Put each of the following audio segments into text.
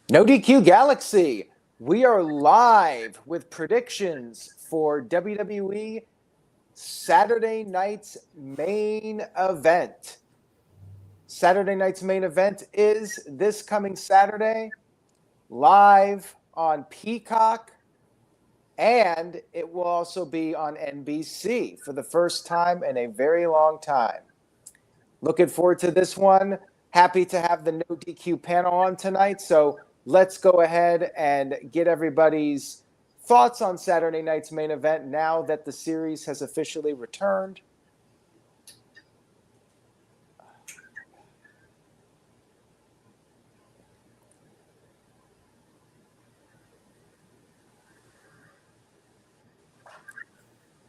NoDQ Galaxy, we are live with predictions for WWE Saturday night's main event. Saturday night's main event is this coming Saturday, live on Peacock, and it will also be on NBC for the first time in a very long time. Looking forward to this one. Happy to have the NoDQ panel on tonight, so let's go ahead and get everybody's thoughts on Saturday night's main event now that the series has officially returned.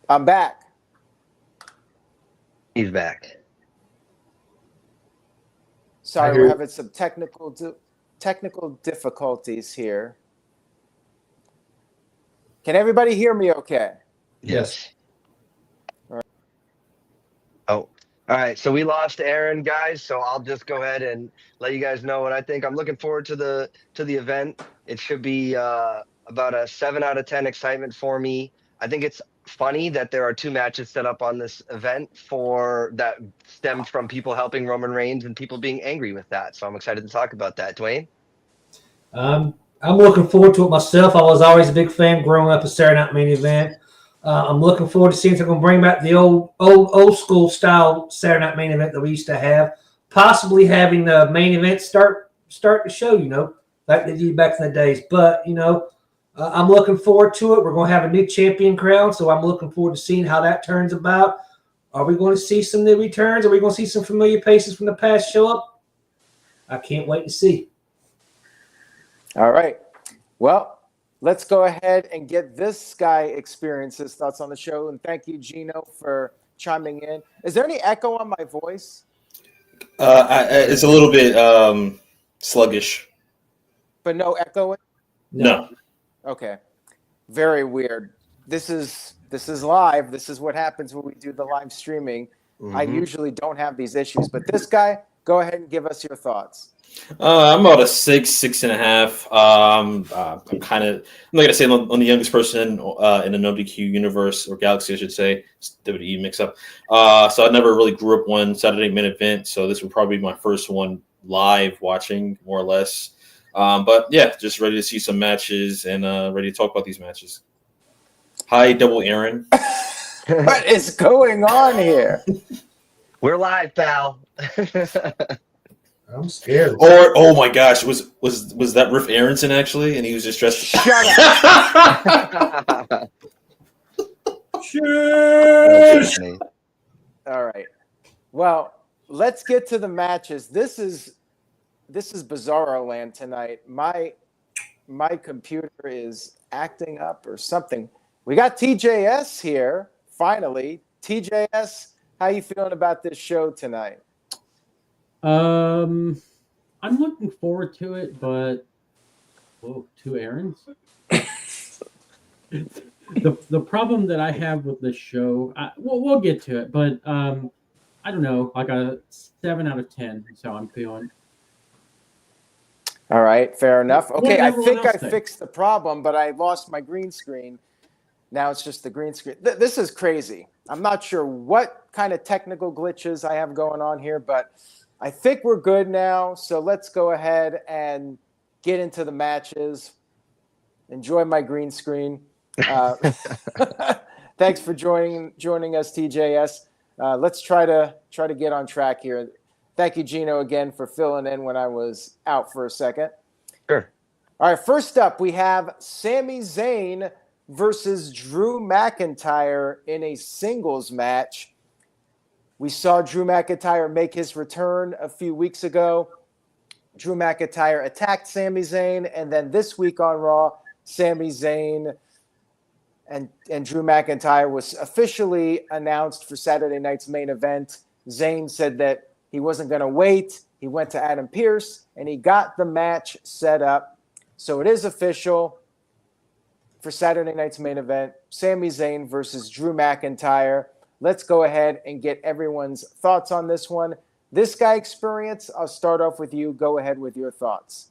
I'm back. He's back. Sorry, we're having some technical difficulties here. Can everybody hear me okay? Yes. All right. So we lost Aaron, guys. So I'll just go ahead and let you guys know what I think. I'm looking forward to the event. It should be about a 7 out of 10 excitement for me. I think it's funny that there are 2 matches set up on this event for that stemmed from people helping Roman Reigns and people being angry with that. So I'm excited to talk about that. Dwayne? I'm looking forward to it myself. I was always a big fan growing up of Saturday Night Main Event. I'm looking forward to seeing if they're going to bring back the old school style Saturday Night Main Event that we used to have. Possibly having the main event start the show, like they did back in the days. But I'm looking forward to it. We're going to have a new champion crown, so I'm looking forward to seeing how that turns about. Are we going to see some new returns? Are we going to see some familiar faces from the past show up? I can't wait to see. All right. Well, let's go ahead and get this guy experience his thoughts on the show. And thank you, Gino, for chiming in. Is there any echo on my voice? It's a little bit sluggish. But no echoing? No. Okay. Very weird. This is live. This is what happens when we do the live streaming. Mm-hmm. I usually don't have these issues. But this guy, go ahead and give us your thoughts. I'm about a 6.5. I'm not gonna say I'm the youngest person in the NoDQ universe, or galaxy, I should say. It's WWE mix up. So I never really grew up one Saturday main event, so this would probably be my first one live watching, more or less. But yeah, just ready to see some matches and ready to talk about these matches. Hi, Double Aaron. What is going on here? We're live, pal. I'm scared. Or oh my gosh, was that Riff Aronson actually? And he was just dressed. Shut up. Shush. All right. Well, let's get to the matches. This is Bizarro Land tonight. My computer is acting up or something. We got TJS here finally. TJS, how you feeling about this show tonight? I'm looking forward to it, but 2 errands. the problem that I have with this show, we'll get to it, but I don't know, like a 7 out of 10. So I'm feeling. All right, fair enough. Okay, I think I fixed the problem, but I lost my green screen. Now it's just the green screen. This is crazy. I'm not sure what kind of technical glitches I have going on here, but I think we're good now. So let's go ahead and get into the matches. Enjoy my green screen. Thanks for joining us, TJS. Let's try to get on track here. Thank you, Gino, again for filling in when I was out for a second. Sure. All right, first up, we have Sami Zayn versus Drew McIntyre in a singles match. We saw Drew McIntyre make his return a few weeks ago. Drew McIntyre attacked Sami Zayn, and then this week on Raw, Sami Zayn and Drew McIntyre was officially announced for Saturday night's main event. Zayn said that he wasn't going to wait. He went to Adam Pearce, and he got the match set up. So it is official for Saturday night's main event, Sami Zayn versus Drew McIntyre. Let's go ahead and get everyone's thoughts on this one. This guy experience, I'll start off with you. Go ahead with your thoughts.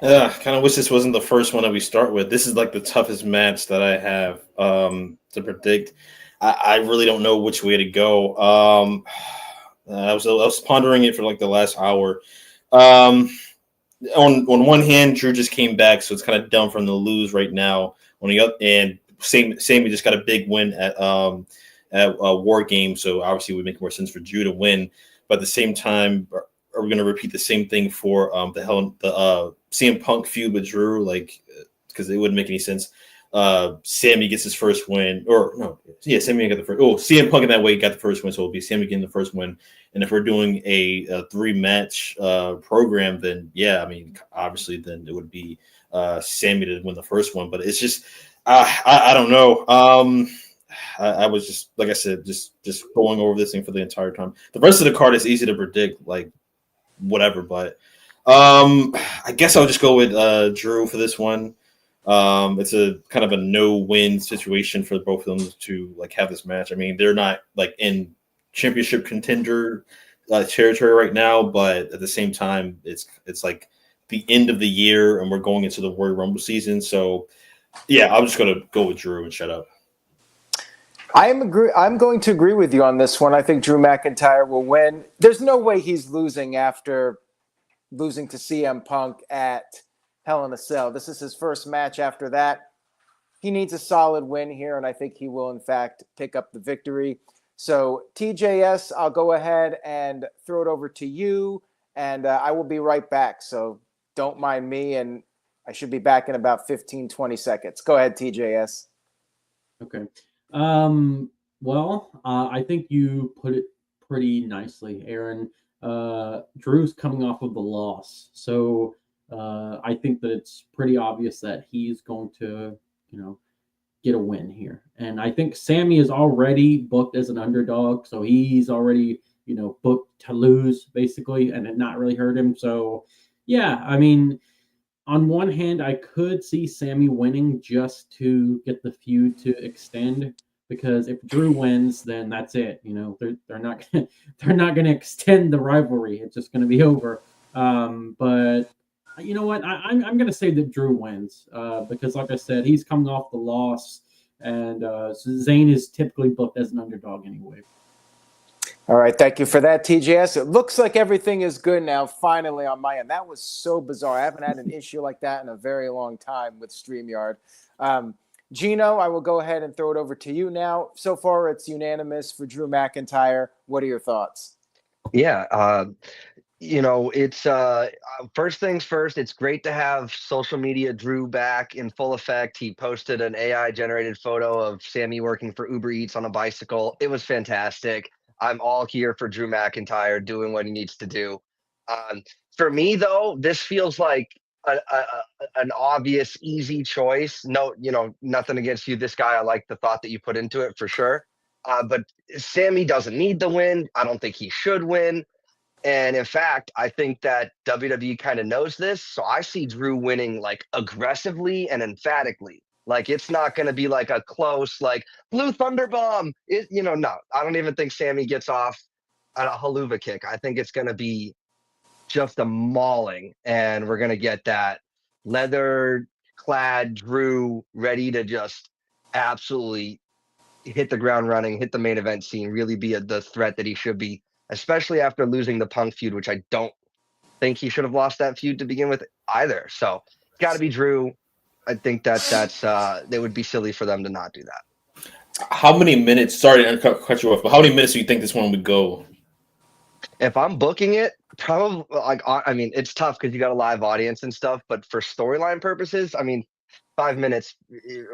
Kind of wish this wasn't the first one that we start with. This is like the toughest match that I have to predict. I really don't know which way to go. I was pondering it for like the last hour. On one hand, Drew just came back, so it's kind of dumb for him to lose right now. On the other, and Sami just got a big win at War Games, so obviously it would make more sense for Drew to win. But at the same time, are we going to repeat the same thing for the CM Punk feud with Drew? Like, because it wouldn't make any sense. Sami gets his first win, or no, yeah, Sami got the first. Oh, CM Punk in that way got the first win, so it'll be Sami getting the first win. And if we're doing a 3-match program, then yeah, I mean, obviously, then it would be Sami to win the first one. But it's just, I don't know. I was just, like I said, just going over this thing for the entire time. The rest of the card is easy to predict, like whatever. But I guess I'll just go with Drew for this one. It's a kind of a no-win situation for both of them to like have this match. I mean, they're not like in championship contender territory right now, but at the same time, it's like the end of the year and we're going into the Royal Rumble season. So yeah, I'm just gonna go with Drew and shut up. I'm going to agree with you on this one. I think Drew McIntyre will win. There's no way he's losing after losing to CM Punk at Hell in a Cell. This is his first match after that. He needs a solid win here, and I think he will, in fact, pick up the victory. So, TJS, I'll go ahead and throw it over to you, and I will be right back. So, don't mind me, and I should be back in about 15, 20 seconds. Go ahead, TJS. Okay. Well, I think you put it pretty nicely, Aaron. Drew's coming off of the loss, so I think that it's pretty obvious that he's going to, get a win here. And I think Sami is already booked as an underdog, so he's already, booked to lose basically, and it not really hurt him. So, yeah, I mean, on one hand, I could see Sami winning just to get the feud to extend, because if Drew wins, then that's it. They're not going to extend the rivalry. It's just going to be over. But you know what? I'm going to say that Drew wins because, like I said, he's coming off the loss, and Zayn is typically booked as an underdog anyway. All right, thank you for that, TJS. It looks like everything is good now, finally, on my end. That was so bizarre. I haven't had an issue like that in a very long time with StreamYard. Gino, I will go ahead and throw it over to you now. So far, it's unanimous for Drew McIntyre. What are your thoughts? Yeah, it's first things first. It's great to have social media Drew back in full effect. He posted an AI-generated photo of Sami working for Uber Eats on a bicycle. It was fantastic. I'm all here for Drew McIntyre doing what he needs to do. For me, though, this feels like an obvious, easy choice. No, nothing against you. This guy, I like the thought that you put into it for sure. But Sami doesn't need the win. I don't think he should win. And in fact, I think that WWE kind of knows this. So I see Drew winning like aggressively and emphatically. Like it's not going to be like a close, like Blue Thunder Bomb. No, I don't even think Sami gets off at a haluva kick. I think it's going to be just a mauling, and we're going to get that leather-clad Drew ready to just absolutely hit the ground running, hit the main event scene, really be the threat that he should be, especially after losing the Punk feud, which I don't think he should have lost that feud to begin with either. So it's got to be Drew. I think that's they would be silly for them to not do that. How many minutes? Sorry to cut you off, but how many minutes do you think this one would go? If I'm booking it, probably it's tough because you got a live audience and stuff. But for storyline purposes, 5 minutes,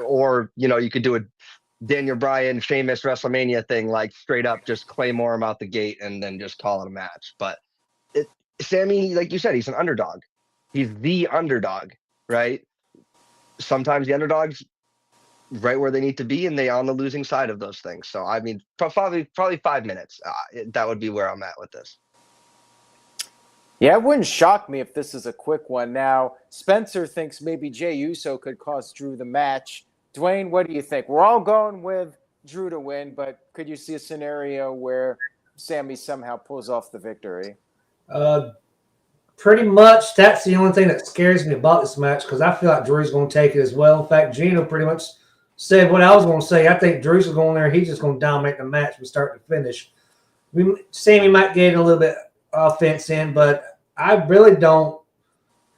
or you could do a Daniel Bryan, Sheamus WrestleMania thing, like straight up just Claymore him out the gate and then just call it a match. But Sami, like you said, he's an underdog. He's the underdog, right? Sometimes the underdogs right where they need to be, and they on the losing side of those things. So probably 5 minutes. That would be where I'm at with this. Yeah, it wouldn't shock me if this is a quick one. Now, Spencer thinks maybe Jey Uso could cost Drew the match. Dwayne, what do you think? We're all going with Drew to win, but could you see a scenario where Sami somehow pulls off the victory? pretty much that's the only thing that scares me about this match because I feel like Drew's going to take it as well. In fact, Gino pretty much said what I was going to say. I think Drew's going there. He's just going to dominate the match from start to finish. Sami might get a little bit offense in, but I really don't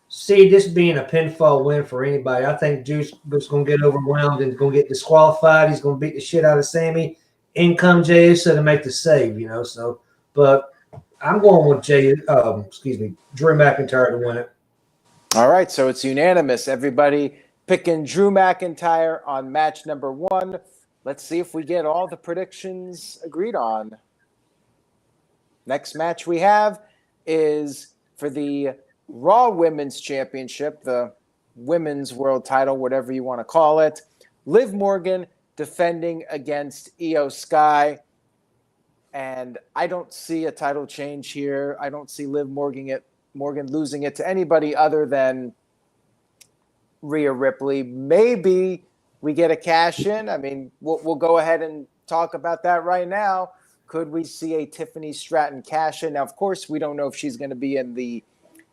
see this being a pinfall win for anybody. I think Drew's going to get overwhelmed and going to get disqualified. He's going to beat the shit out of Sami. In come Jey Uso to make the save, So, but I'm going with Drew McIntyre to win it. All right, so it's unanimous. Everybody picking Drew McIntyre on match number 1. Let's see if we get all the predictions agreed on. Next match we have is for the Raw Women's Championship, the Women's World Title, whatever you want to call it. Liv Morgan defending against Io Sky. And I don't see a title change here. I don't see Liv Morgan losing it to anybody other than Rhea Ripley. Maybe we get a cash in. I mean, we'll go ahead and talk about that right now. Could we see a Tiffany Stratton cash in? Now, of course, we don't know if she's going to be in the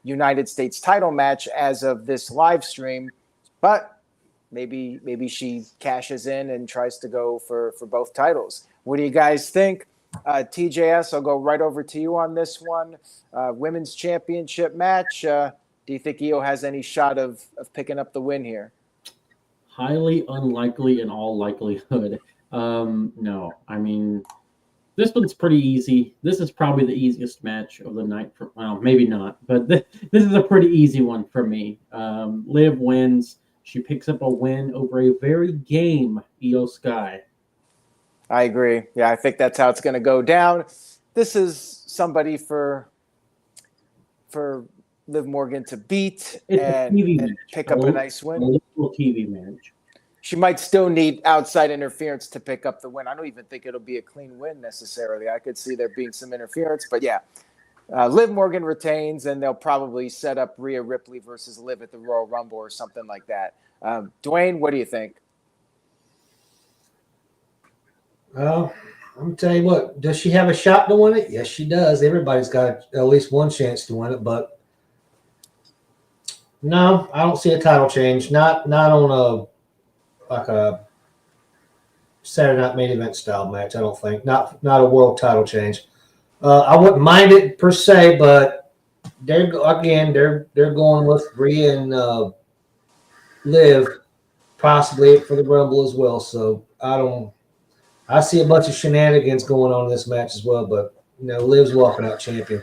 United States title match as of this live stream, but maybe she cashes in and tries to go for both titles. What do you guys think? TJS, I'll go right over to you on this one. Women's Championship match. Do you think Io has any shot of picking up the win here? Highly unlikely in all likelihood. No, I mean, this one's pretty easy. This is probably the easiest match of the night. Well, maybe not, but this is a pretty easy one for me. Liv wins. She picks up a win over a very game Io Sky. I agree. Yeah, I think that's how it's going to go down. This is somebody for Liv Morgan to beat and pick up a nice win. A little TV match. She might still need outside interference to pick up the win. I don't even think it'll be a clean win necessarily. I could see there being some interference, but yeah. Liv Morgan retains, and they'll probably set up Rhea Ripley versus Liv at the Royal Rumble or something like that. Dwayne, what do you think? Well, I'm going to tell you what. Does she have a shot to win it? Yes, she does. Everybody's got at least one chance to win it, but no, I don't see a title change. Not on a Saturday Night Main Event style match. I don't think. Not a world title change. I wouldn't mind it per se, but they're going with Rhea and Liv possibly for the Rumble as well. So I see a bunch of shenanigans going on in this match as well, but Liv's walking out champion.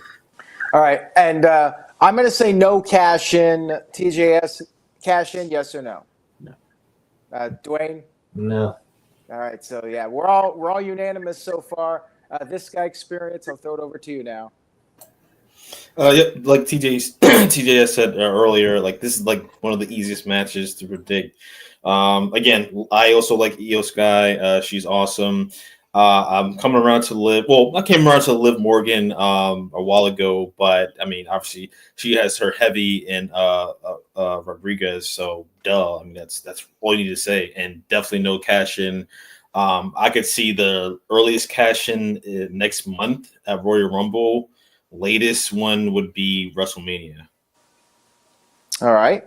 All right, and I'm going to say no cash in. TJS, cash in, yes or no? No. Dwayne? No. All right, so yeah, we're all unanimous so far. This guy experience, I'll throw it over to you now. Yeah, like TJ said earlier, like this is like one of the easiest matches to predict. Again, I also like Io Sky. She's awesome. I'm coming around to Liv. Well, I came around to Liv Morgan a while ago, but I mean, obviously, she has her heavy in Rodriguez. So, duh. I mean, that's all you need to say, and definitely no cash in. I could see the earliest cash in next month at Royal Rumble. Latest one would be WrestleMania. All right.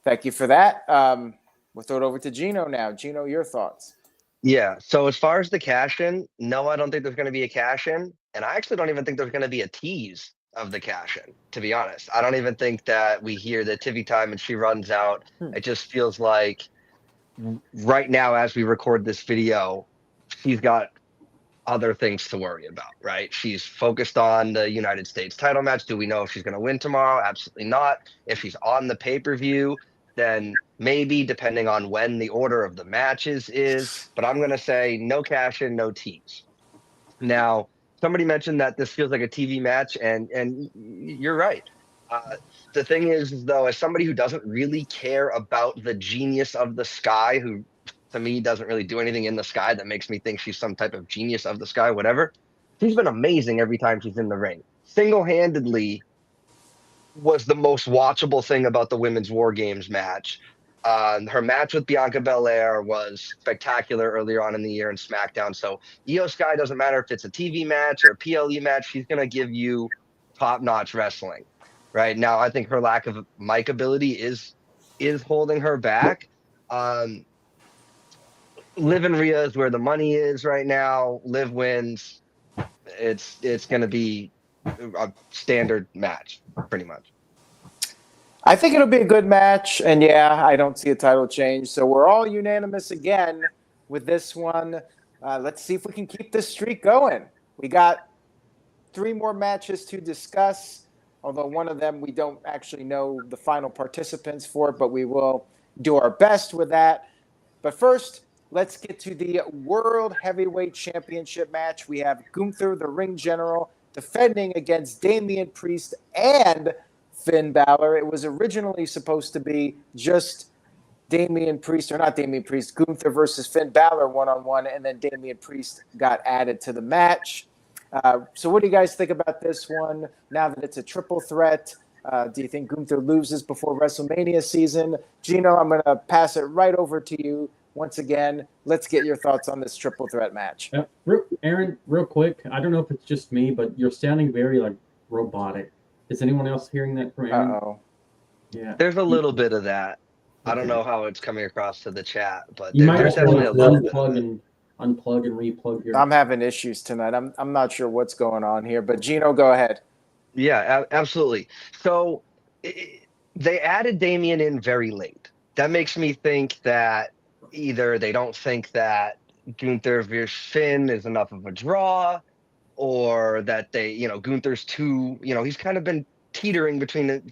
Thank you for that. We'll throw it over to Gino now. Gino, your thoughts? Yeah. So as far as the cash in, no, I don't think there's going to be a cash in. And I actually don't even think there's going to be a tease of the cash in, to be honest. I don't even think that we hear the TV time and she runs out. It just feels like right now, as we record this video, she's got other things to worry about, right? She's focused on the United States title match. Do we know if she's going to win tomorrow? Absolutely not. If she's on the pay-per-view, then maybe, depending on when the order of the matches is. But I'm going to say no cash in, no tease. Now, somebody mentioned that this feels like a TV match, and you're right. The thing is, though, as somebody who doesn't really care about the genius of the Sky, who to me doesn't really do anything in the Sky that makes me think she's some type of genius of the Sky, whatever, she's been amazing every time she's in the ring. Single-handedly was the most watchable thing about the Women's War Games match. Her match with Bianca Belair was spectacular earlier on in the year in SmackDown. So Io Sky, doesn't matter if it's a TV match or a PLE match, she's going to give you top-notch wrestling. right now. I think her lack of mic ability is holding her back. Liv and Rhea is where the money is right now. Liv wins. It's going to be a standard match, pretty much. I think it'll be a good match, and yeah, I don't see a title change. So we're all unanimous again with this one. Let's see if we can keep this streak going. We got 3 more matches to discuss, although one of them we don't actually know the final participants for, but we will do our best with that. But first, let's get to the World Heavyweight Championship match. We have Gunther, the ring general, defending against Damian Priest and Finn Balor. It was originally supposed to be just Gunther versus Finn Balor one-on-one, and then Damian Priest got added to the match. So what do you guys think about this one now that it's a triple threat? Do you think Gunther loses before WrestleMania season? Gino, I'm going to pass it right over to you once again. Let's get your thoughts on this triple threat match. Aaron, real quick, I don't know if it's just me, but you're sounding very like robotic. Is anyone else hearing that from Aaron? Uh-oh. Yeah. There's a little bit of that. I don't know how it's coming across to the chat, but You might there's just want definitely to a little bit of it. unplug and replug your. I'm having issues tonight. I'm not sure what's going on here, but Gino, go ahead. Yeah, absolutely. So they added Damian in very late. That makes me think that either they don't think that Gunther versus Finn is enough of a draw, or that Gunther's too, he's kind of been teetering between the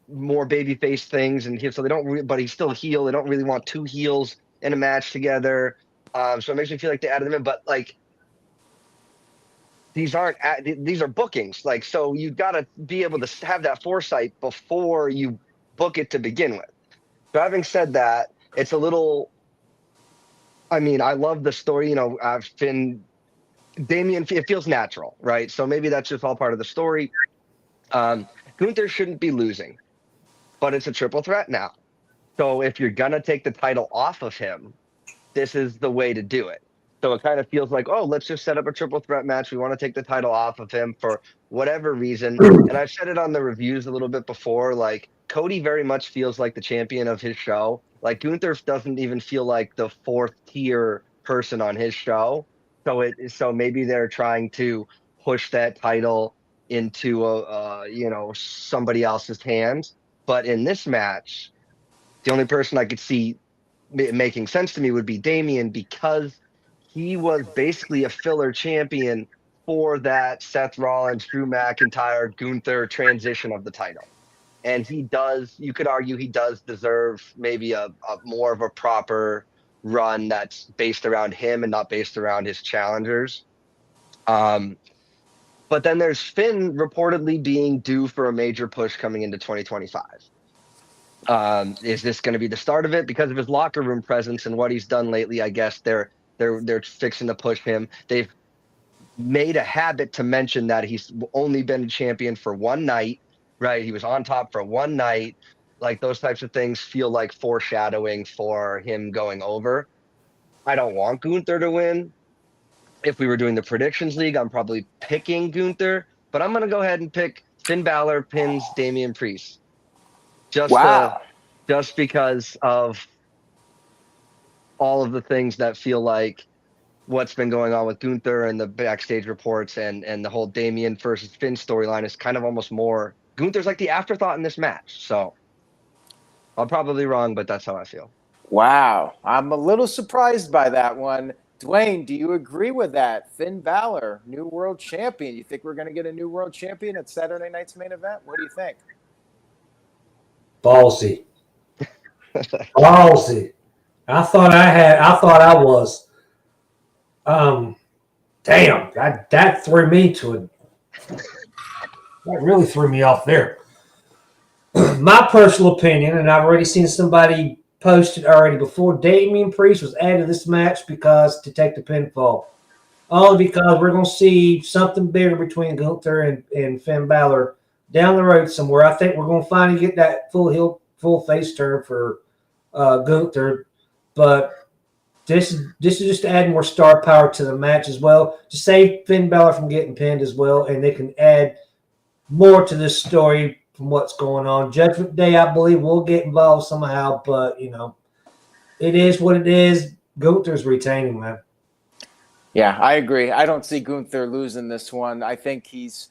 more babyface things, and so they don't, but he's still a heel. They don't really want 2 heels in a match together. So it makes me feel like they added them in, but like these are bookings. Like, so you've got to be able to have that foresight before you book it to begin with. So having said that, it's a little, I mean, I love the story, Damian, it feels natural, right? So maybe that's just all part of the story. Gunther shouldn't be losing, but it's a triple threat now. So if you're going to take the title off of him, this is the way to do it. So it kind of feels like, oh, let's just set up a triple threat match. We want to take the title off of him for whatever reason. And I've said it on the reviews a little bit before, like Cody very much feels like the champion of his show. Like Gunther doesn't even feel like the 4th tier person on his show. So maybe they're trying to push that title into somebody else's hands. But in this match, the only person I could see making sense to me would be Damian, because he was basically a filler champion for that Seth Rollins, Drew McIntyre, Gunther transition of the title. And you could argue he does deserve maybe a more of a proper run that's based around him and not based around his challengers. But then there's Finn reportedly being due for a major push coming into 2025. Is this going to be the start of it? Because of his locker room presence and what he's done lately, I guess they're fixing to push him. They've made a habit to mention that he's only been a champion for one night, right? He was on top for one night. Like, those types of things feel like foreshadowing for him going over. I don't want Gunther to win. If we were doing the predictions league, I'm probably picking Gunther, but I'm going to go ahead and pick Finn Balor pins Damian Priest. Just because of all of the things that feel like what's been going on with Gunther and the backstage reports and the whole Damian versus Finn storyline is kind of almost more Gunther's like the afterthought in this match. So I'm probably wrong, but that's how I feel. Wow. I'm a little surprised by that one. Dwayne, do you agree with that? Finn Balor, new world champion. You think we're going to get a new world champion at Saturday night's main event? What do you think? Ballsy. Ballsy. I thought I was. Damn, that threw me to it. That really threw me off there. My personal opinion, and I've already seen somebody post it already before, Damian Priest was added to this match to take the pinfall. Only because we're going to see something bigger between Gunther and Finn Balor down the road somewhere. I think we're going to finally get that full face turn for Gunther. But this is just to add more star power to the match as well, to save Finn Balor from getting pinned as well, and they can add more to this story from what's going on. Judgment Day, I believe, will get involved somehow, but it is what it is. Gunther's retaining, man. Yeah, I agree. I don't see Gunther losing this one. I think he's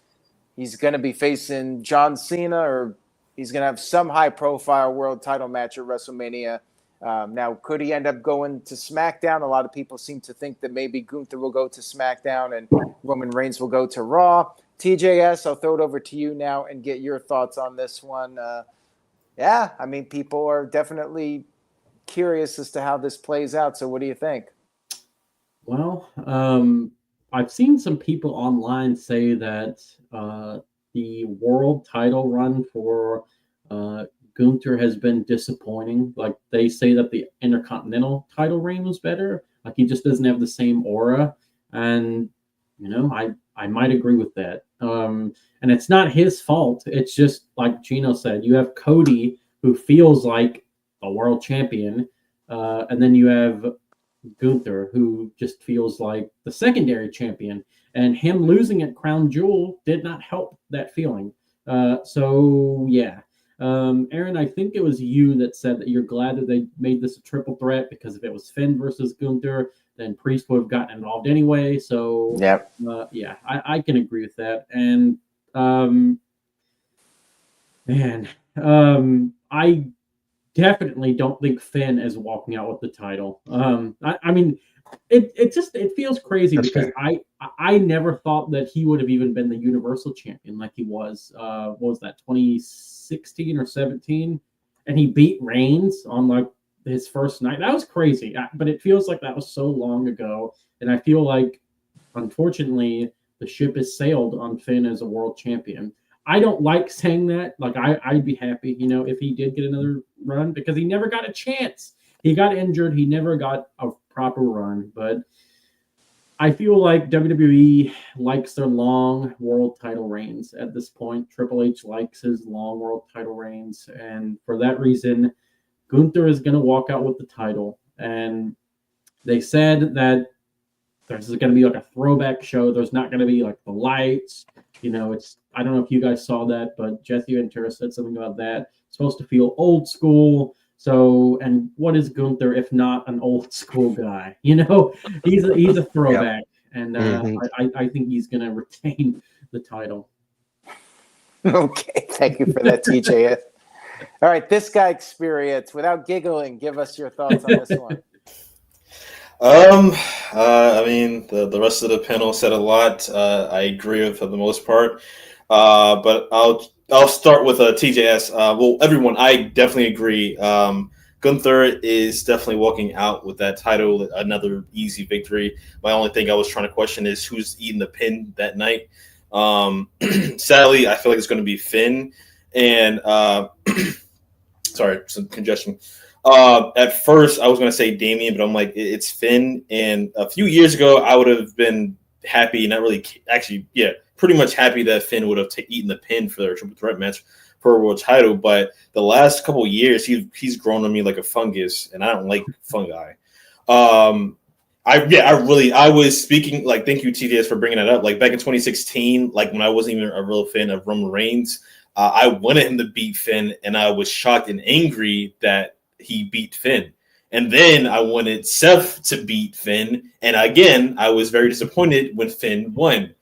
going to be facing John Cena, or he's going to have some high-profile world title match at WrestleMania. Now, could he end up going to SmackDown? A lot of people seem to think that maybe Gunther will go to SmackDown and Roman Reigns will go to Raw. TJS, I'll throw it over to you now and get your thoughts on this one. Yeah, I mean, people are definitely curious as to how this plays out. So what do you think? Well, I've seen some people online say that the world title run for Gunther has been disappointing. Like, they say that the Intercontinental title reign was better. Like, he just doesn't have the same aura. And, I might agree with that. And it's not his fault. It's just like Gino said, you have Cody, who feels like a world champion. And then you have Gunther, who just feels like the secondary champion, and him losing at Crown Jewel did not help that feeling. So yeah, Aaron, I think it was you that said that you're glad that they made this a triple threat, because if it was Finn versus Gunther, then Priest would have gotten involved anyway. So yeah, I can agree with that. And I definitely don't think Finn is walking out with the title. I mean, it feels crazy. That's because fair. I never thought that he would have even been the Universal Champion like he was. What was that, 2016 or 17? And he beat Reigns on like his first night. That was crazy. But it feels like that was so long ago. And I feel like, unfortunately, the ship has sailed on Finn as a world champion. I don't like saying that. Like, I'd be happy, if he did get another run, because he never got a chance. He got injured. He never got a proper run. But I feel like WWE likes their long world title reigns at this point. Triple H likes his long world title reigns. And for that reason, Gunther is going to walk out with the title. And they said that there's going to be like a throwback show. There's not going to be like the lights. I don't know if you guys saw that, but Jesse Ventura said something about that. It's supposed to feel old school. So, and what is Gunther if not an old school guy? He's a throwback, and I think he's going to retain the title. Okay, thank you for that, TJ. All right, this guy experience. Without giggling, give us your thoughts on this one. I mean, the rest of the panel said a lot. I agree with for the most part. But I'll start with TJS. Well, everyone, I definitely agree. Gunther is definitely walking out with that title, another easy victory. My only thing I was trying to question is who's eating the pin that night. Sadly, I feel like it's going to be Finn. And sorry, some congestion. At first, I was going to say Damian, but I'm like, it's Finn. And a few years ago, I would have been happy, not really, actually, yeah, pretty much happy that Finn would have eaten the pin for their triple threat match for a world title. But the last couple of years, he's grown on me like a fungus, and I don't like fungi. I was speaking, like, thank you, TDS, for bringing that up. Like, back in 2016, like, when I wasn't even a real fan of Roman Reigns, I wanted him to beat Finn, and I was shocked and angry that he beat Finn. And then I wanted Seth to beat Finn, and again, I was very disappointed when Finn won.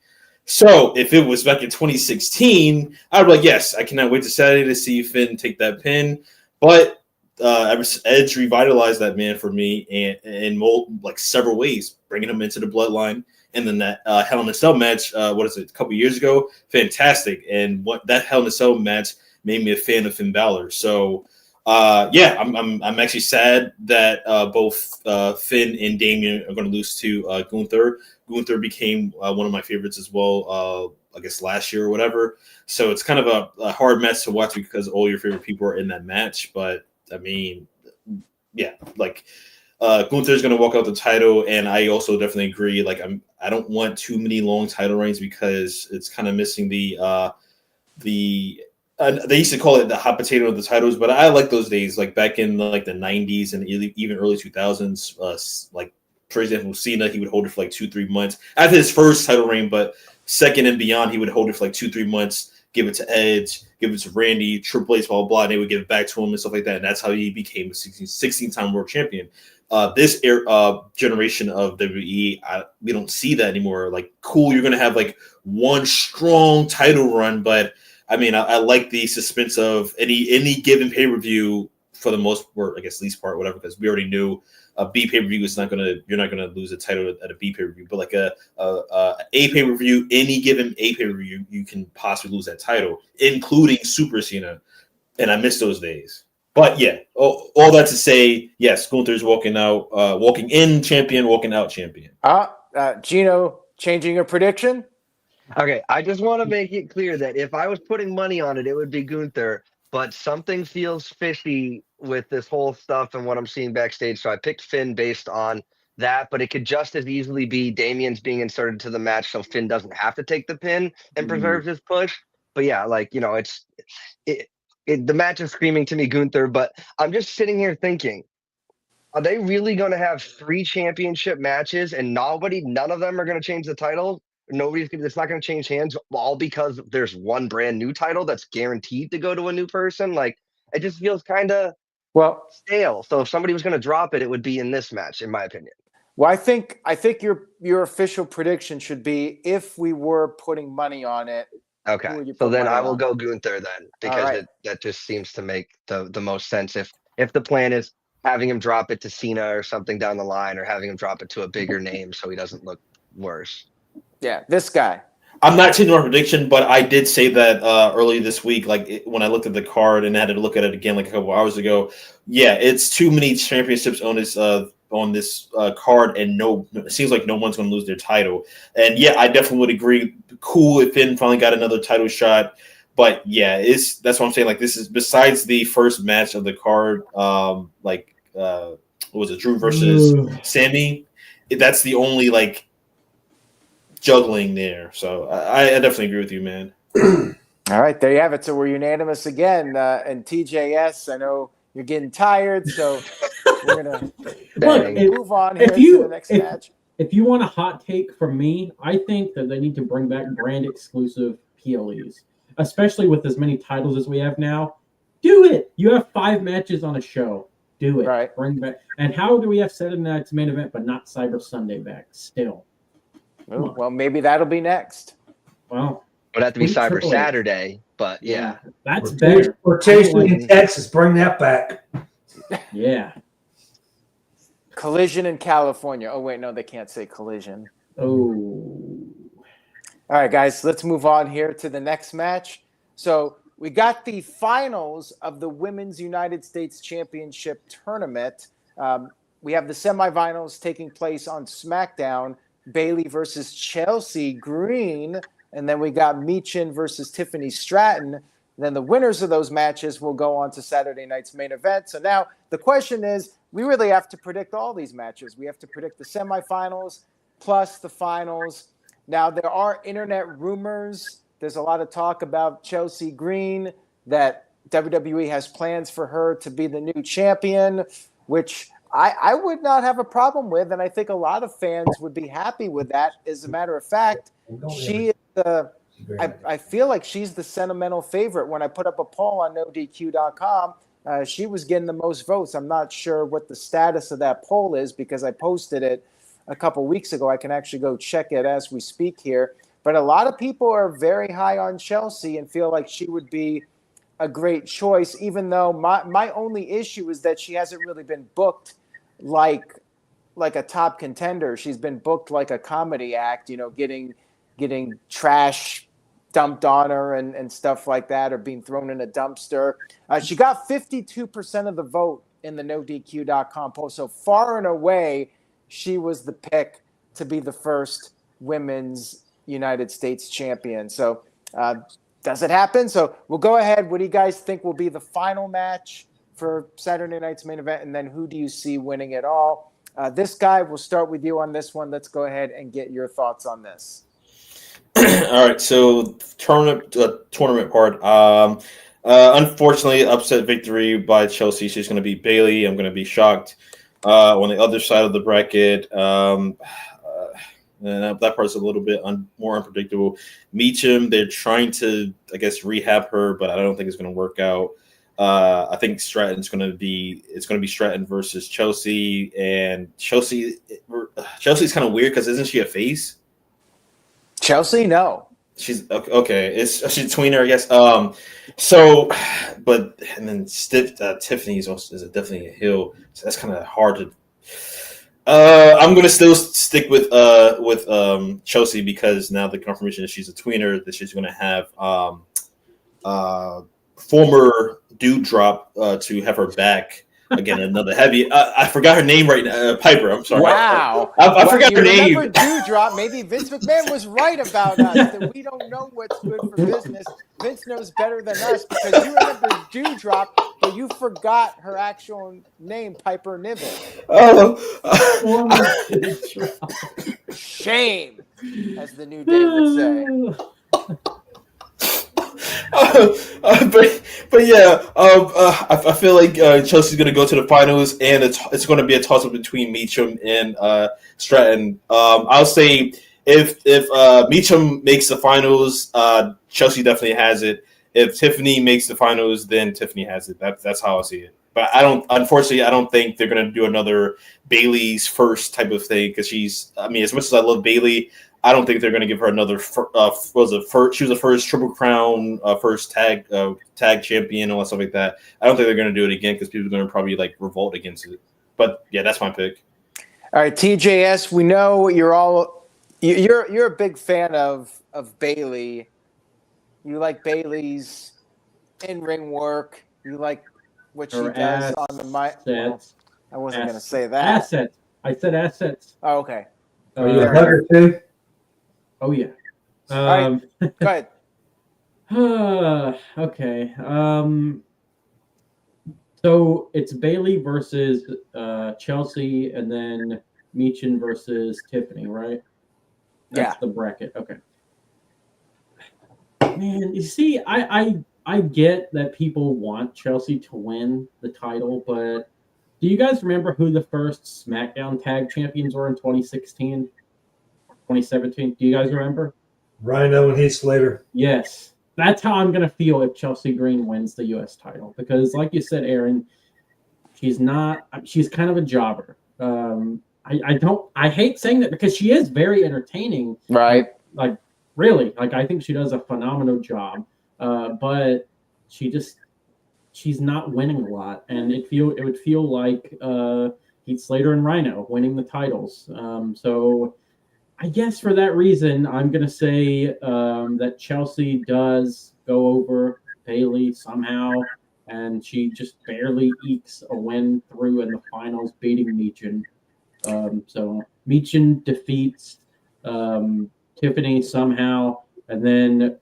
So if it was back in 2016, I'd be like, yes, I cannot wait to Saturday to see Finn take that pin. But Edge revitalized that man for me in like several ways, bringing him into the bloodline. And then that Hell in a Cell match, a couple years ago, fantastic. And what that Hell in a Cell match made me a fan of Finn Balor. So I'm actually sad that both Finn and Damian are going to lose to Gunther. Gunther became one of my favorites as well, I guess last year or whatever. So it's kind of a hard match to watch because all your favorite people are in that match. But I mean, yeah, like Gunther's going to walk out the title, and I also definitely agree. Like I don't want too many long title reigns because it's kind of missing the they used to call it the hot potato of the titles, but I like those days, like back in like the 90s and even early 2000s. Like, for example, Cena, he would hold it for like 2-3 months after his first title reign, but second and beyond, he would hold it for like 2-3 months, give it to Edge, give it to Randy, Triple H, blah, blah, blah, and they would give it back to him and stuff like that. And that's how he became a 16-time world champion. This generation of WWE, we don't see that anymore. Like, cool, you're going to have like one strong title run, but I mean, I like the suspense of any given pay-per-view for the most part, I guess least part, whatever, because we already knew a B pay-per-view is you're not gonna lose a title at a B pay-per-view, but like a pay-per-view, any given A pay-per-view, you can possibly lose that title, including Super Cena, and I miss those days. But yeah, all that to say, yes, Gunther's walking in champion, walking out champion. Gino, changing your prediction? Okay, I just want to make it clear that if I was putting money on it, it would be Gunther. But something feels fishy with this whole stuff and what I'm seeing backstage. So I picked Finn based on that, but it could just as easily be Damian's being inserted to the match so Finn doesn't have to take the pin and preserves his push. But yeah, like, you know, the match is screaming to me Gunther, but I'm just sitting here thinking, are they really going to have 3 championship matches and none of them are going to change the title? It's not going to change hands, all because there's one brand new title that's guaranteed to go to a new person. Like, it just feels kind of stale. So if somebody was going to drop it, it would be in this match, in my opinion. Well, I think your official prediction should be, if we were putting money on it. Okay, so then I will go Gunther then, because that just seems to make the most sense. If the plan is having him drop it to Cena or something down the line, or having him drop it to a bigger name so he doesn't look worse. Yeah, this guy. I'm not changing my prediction, but I did say that early this week, when I looked at the card and I had to look at it again like a couple hours ago. Yeah, it's too many championships on this card, and it seems like no one's going to lose their title. And yeah, I definitely would agree. Cool if Finn finally got another title shot, but yeah, that's what I'm saying. Like, this is besides the first match of the card, what was it, Drew versus Sami? That's the only juggling there. So I definitely agree with you, man. All right, there you have it. So we're unanimous again. And TJS, I know you're getting tired, so we're gonna move on here to the next match. If you want a hot take from me, I think that they need to bring back brand exclusive PLEs, especially with as many titles as we have now. Do it. You have 5 matches on a show. Do it. Right. Bring back. And how do we have Saturday Night's main event but not Cyber Sunday back still? Well, maybe that'll be next. Well, it would have to be Cyber Saturday, but yeah. That's better. Rotation in Texas, bring that back. Yeah. Collision in California. Oh, wait, no, they can't say collision. Oh. All right, guys, let's move on here to the next match. So we got the finals of the Women's United States Championship tournament. We have the semifinals taking place on SmackDown. Bayley versus Chelsea Green, and then we got Michin versus Tiffany Stratton. And then the winners of those matches will go on to Saturday night's main event. So now the question is, we really have to predict all these matches. We have to predict the semifinals plus the finals. Now, there are internet rumors. There's a lot of talk about Chelsea Green, that WWE has plans for her to be the new champion, which I would not have a problem with, and I think a lot of fans would be happy with that. As a matter of fact, she is I feel like she's the sentimental favorite. When I put up a poll on NoDQ.com, she was getting the most votes. I'm not sure what the status of that poll is because I posted it a couple weeks ago. I can actually go check it as we speak here. But a lot of people are very high on Chelsea and feel like she would be a great choice, even though my only issue is that she hasn't really been booked like a top contender. She's been booked like a comedy act, getting trash dumped on her and stuff like that, or being thrown in a dumpster. She got 52% of the vote in the NoDQ.com poll. So far and away, she was the pick to be the first women's United States champion. So does it happen? So we'll go ahead. What do you guys think will be the final match for Saturday night's main event? And then who do you see winning it all? This guy, we'll start with you on this one. Let's go ahead and get your thoughts on this. All right. So tournament part. Unfortunately, upset victory by Chelsea. She's going to beat Bayley. I'm going to be shocked. On the other side of the bracket, and that part's a little bit more unpredictable. Meacham, they're trying to, I guess, rehab her, but I don't think it's going to work out. I think Stratton's going to be Stratton versus Chelsea, and Chelsea's kind of weird because isn't she a face? Chelsea, no. She's okay. She's a tweener, I guess. And then Tiffany is definitely a heel. So that's kind of hard to. I'm gonna still stick with Chelsea because now the confirmation is she's a tweener, that she's gonna have former Dewdrop to have her back again. Another heavy. I forgot her name right now. Piper. I'm sorry. Wow. I forgot her name. Remember Dewdrop? Maybe Vince McMahon was right about us that we don't know what's good for business. Vince knows better than us because you remember Dewdrop, but you forgot her actual name, Piper Niven. Shame, as the new Dave would say. But yeah, I feel like Chelsea's going to go to the finals, and it's going to be a toss-up between Meacham and Stratton. I'll say if Meacham makes the finals, Chelsea definitely has it. If Tiffany makes the finals, then Tiffany has it. That's how I see it. But unfortunately, I don't think they're going to do another Bayley's first type of thing because as much as I love Bayley, I don't think they're going to give her another. She was the first Triple Crown, first tag champion, all that stuff like that. I don't think they're going to do it again because people are going to probably revolt against it. But yeah, that's my pick. All right, TJS. We know you're a big fan of Bayley. You like Bayley's in-ring work. You like what she does on the mic. Well, I wasn't going to say that. Assets. I said assets. Oh, okay. Are you a hugger too? Oh yeah. All right. Go ahead. Okay. So it's Bayley versus Chelsea, and then Meacham versus Tiffany, right? That's the bracket. Okay. Man, you see, I get that people want Chelsea to win the title, but do you guys remember who the first SmackDown Tag Champions were in 2016? 2017? Do you guys remember? Rhino and Heath Slater. Yes. That's how I'm going to feel if Chelsea Green wins the U.S. title. Because like you said, Aaron, she's kind of a jobber. I hate saying that because she is very entertaining. Right. Really, I think she does a phenomenal job. But she's not winning a lot. And it would feel like Heath Slater and Rhino winning the titles. So I guess for that reason, I'm going to say that Chelsea does go over Bayley somehow, and she just barely ekes a win through in the finals, beating Meacham. So Meacham defeats Tiffany somehow, and then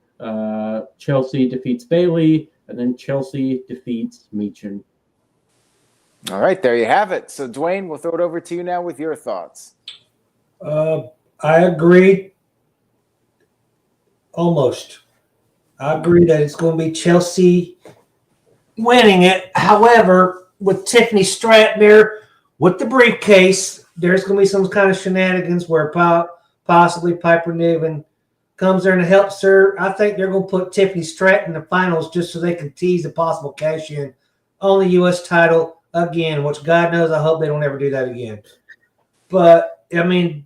Chelsea defeats Bayley, and then Chelsea defeats Meacham. All right, there you have it. So, Dwayne, we'll throw it over to you now with your thoughts. I agree. Almost. I agree that it's going to be Chelsea winning it. However, with Tiffany Stratton there, with the briefcase, there's going to be some kind of shenanigans where possibly Piper Niven comes there and helps her. I think they're going to put Tiffany Stratton in the finals just so they can tease a possible cash-in on the U.S. title again, which God knows I hope they don't ever do that again. But, I mean,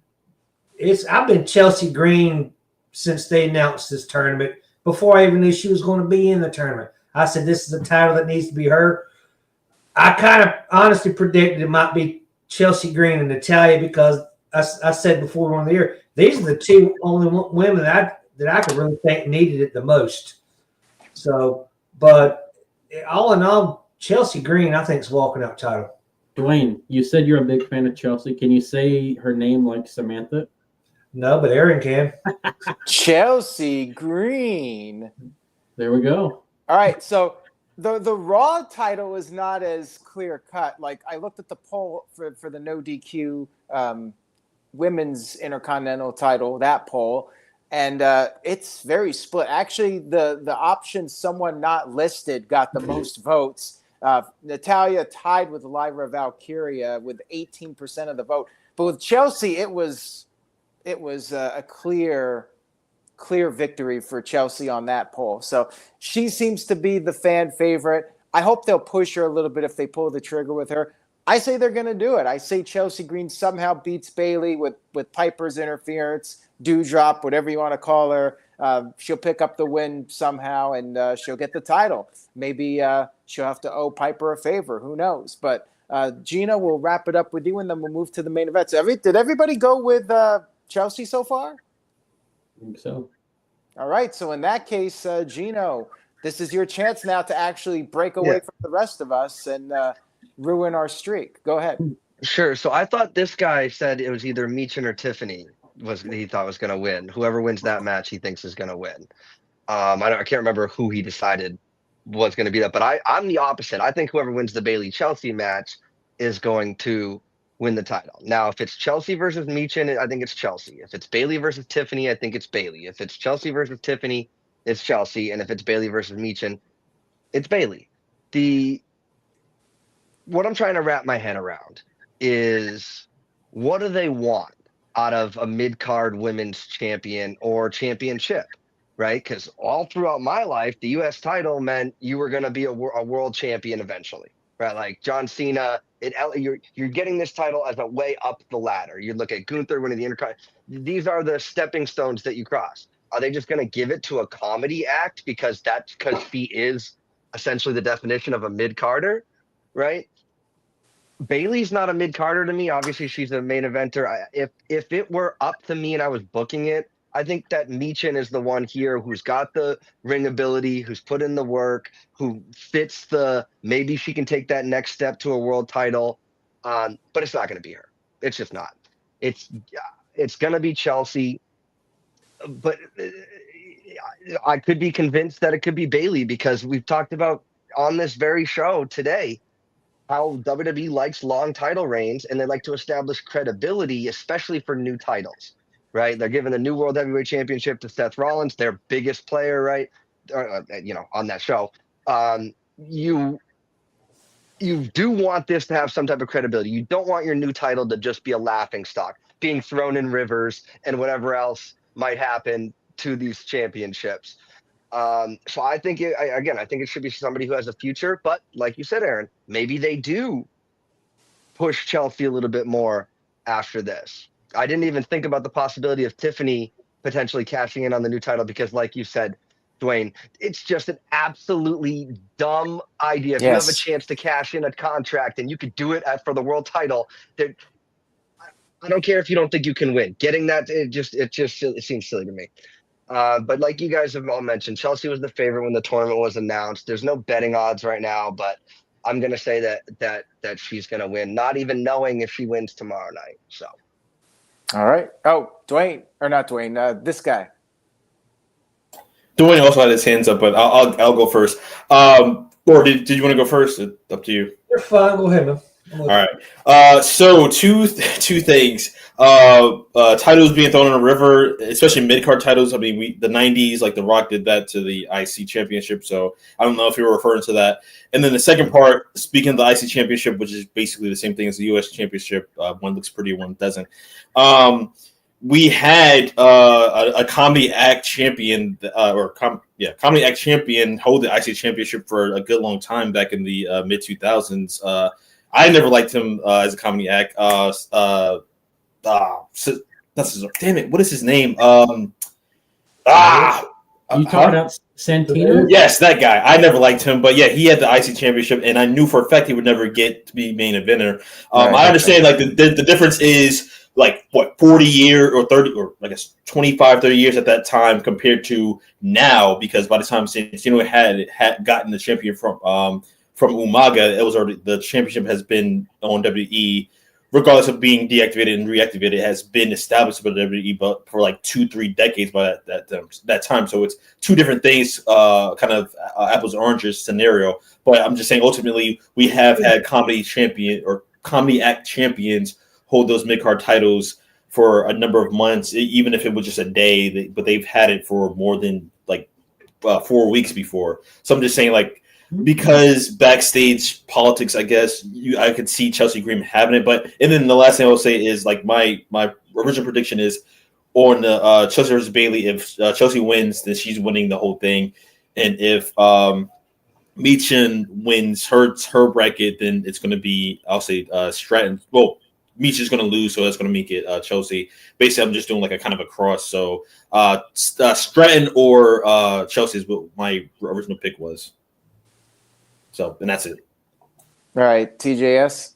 I've been Chelsea Green since they announced this tournament. Before I even knew she was going to be in the tournament, I said this is a title that needs to be her. I kind of honestly predicted it might be Chelsea Green and Natalya because I said before we were on the air, these are the two only women that I could really think needed it the most. So, but all in all, Chelsea Green I think is walking out title. Dwayne, you said you're a big fan of Chelsea. Can you say her name like Samantha? No, but Aaron can. Chelsea Green. There we go. All right, so the Raw title is not as clear cut. Like I looked at the poll for the NoDQ women's Intercontinental title, that poll, and it's very split. Actually, the option someone not listed got the most votes. Natalya tied with Lyra Valkyria with 18% of the vote, but with Chelsea it was it was a clear victory for Chelsea on that poll. So she seems to be the fan favorite. I hope they'll push her a little bit if they pull the trigger with her. I say they're going to do it. I say Chelsea Green somehow beats Bayley with Piper's interference, dewdrop, whatever you want to call her. She'll pick up the win somehow, and she'll get the title. Maybe she'll have to owe Piper a favor. Who knows? But Gina, we'll wrap it up with you, and then we'll move to the main event. So did everybody go with Chelsea so far? I think so. All right. So in that case, Gino, this is your chance now to actually break away from the rest of us and ruin our streak. Go ahead. Sure. So I thought this guy said it was either Meechin or Tiffany he thought was going to win. Whoever wins that match, he thinks is going to win. I can't remember who he decided was going to be that, but I'm the opposite. I think whoever wins the Bayley Chelsea match is going to win the title. Now, if it's Chelsea versus Meechin, I think it's Chelsea. If it's Bayley versus Tiffany, I think it's Bayley. If it's Chelsea versus Tiffany, it's Chelsea. And if it's Bayley versus Meechin, it's Bayley. What I'm trying to wrap my head around is, what do they want out of a mid-card women's champion or championship, right? Because all throughout my life, the U.S. title meant you were going to be a world champion eventually, right? Like John Cena, you're getting this title as a way up the ladder. You look at Gunther winning the Intercontinental. These are the stepping stones that you cross. Are they just going to give it to a comedy act because she is essentially the definition of a mid-carder, right? Bayley's not a mid-carder to me. Obviously, she's a main eventer. If it were up to me and I was booking it, I think that Meechin is the one here who's got the ring ability, who's put in the work, who fits maybe she can take that next step to a world title. But it's not going to be her. It's just not. It's going to be Chelsea. But I could be convinced that it could be Bayley, because we've talked about on this very show today how WWE likes long title reigns, and they like to establish credibility, especially for new titles, right? They're giving the new World Heavyweight Championship to Seth Rollins, their biggest player, right? On that show. You do want this to have some type of credibility. You don't want your new title to just be a laughing stock, being thrown in rivers and whatever else might happen to these championships. So I think it should be somebody who has a future. But like you said, Aaron, maybe they do push Chelsea a little bit more after this. I didn't even think about the possibility of Tiffany potentially cashing in on the new title, because like you said, Dwayne, it's just an absolutely dumb idea. If you have a chance to cash in a contract and you could do it for the world title, I don't care if you don't think you can win. Getting that, it seems silly to me. But like you guys have all mentioned, Chelsea was the favorite when the tournament was announced. There's no betting odds right now, but I'm going to say that she's going to win, not even knowing if she wins tomorrow night. So, all right. Oh, Dwayne, or not Dwayne, this guy. Dwayne also had his hands up, but I'll go first. Or did you want to go first? It's up to you. You're fine. Go ahead, man. All right. So two things. Titles being thrown in a river, especially mid-card titles. I mean, the 90s, like The Rock did that to the IC Championship. So I don't know if you were referring to that. And then the second part, speaking of the IC Championship, which is basically the same thing as the US Championship, one looks pretty, one doesn't. We had a comedy act champion, comedy act champion hold the IC Championship for a good long time back in the mid 2000s. I never liked him as a comedy act. Damn it! What is his name? You talking about Santino? Yes, that guy. I never liked him, but yeah, he had the IC Championship, and I knew for a fact he would never get to be main eventer. I understand, like the difference is like what 40 years or 30 or I guess 25, 30 years at that time compared to now, because by the time Santino had gotten the champion from Umaga, it was already, the championship has been on WWE, regardless of being deactivated and reactivated. It has been established by WWE, but for like 2-3 decades by that time. So it's two different things, kind of apples and oranges scenario. But I'm just saying, ultimately, we have had comedy act champions hold those mid-card titles for a number of months, even if it was just a day. But they've had it for more than like 4 weeks before. So I'm just saying, like, because backstage politics, I guess I could see Chelsea Green having it. And then the last thing I will say is, like, my original prediction is or in the Chelsea versus Bailey. If Chelsea wins, then she's winning the whole thing, and if Michin wins her bracket, then it's going to be, I'll say, Stratton. Well, Michin's going to lose, so that's going to make it Chelsea. Basically, I'm just doing like a kind of a cross. So Stratton or Chelsea is what my original pick was. So, and that's it. All right, TJS.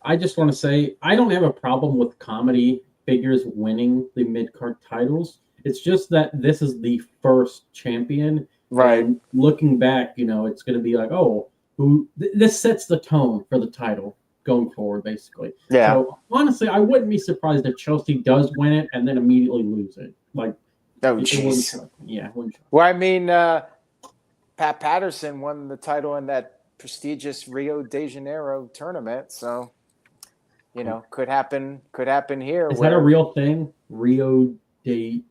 I just want to say I don't have a problem with comedy figures winning the mid-card titles. It's just that this is the first champion. Right. And looking back, it's going to be like, this sets the tone for the title going forward, basically. Yeah. So honestly, I wouldn't be surprised if Chelsea does win it and then immediately lose it. Like, oh, jeez. Yeah. Well, I mean, Pat Patterson won the title in that prestigious Rio de Janeiro tournament, so could happen here. Is that a real thing? Rio de?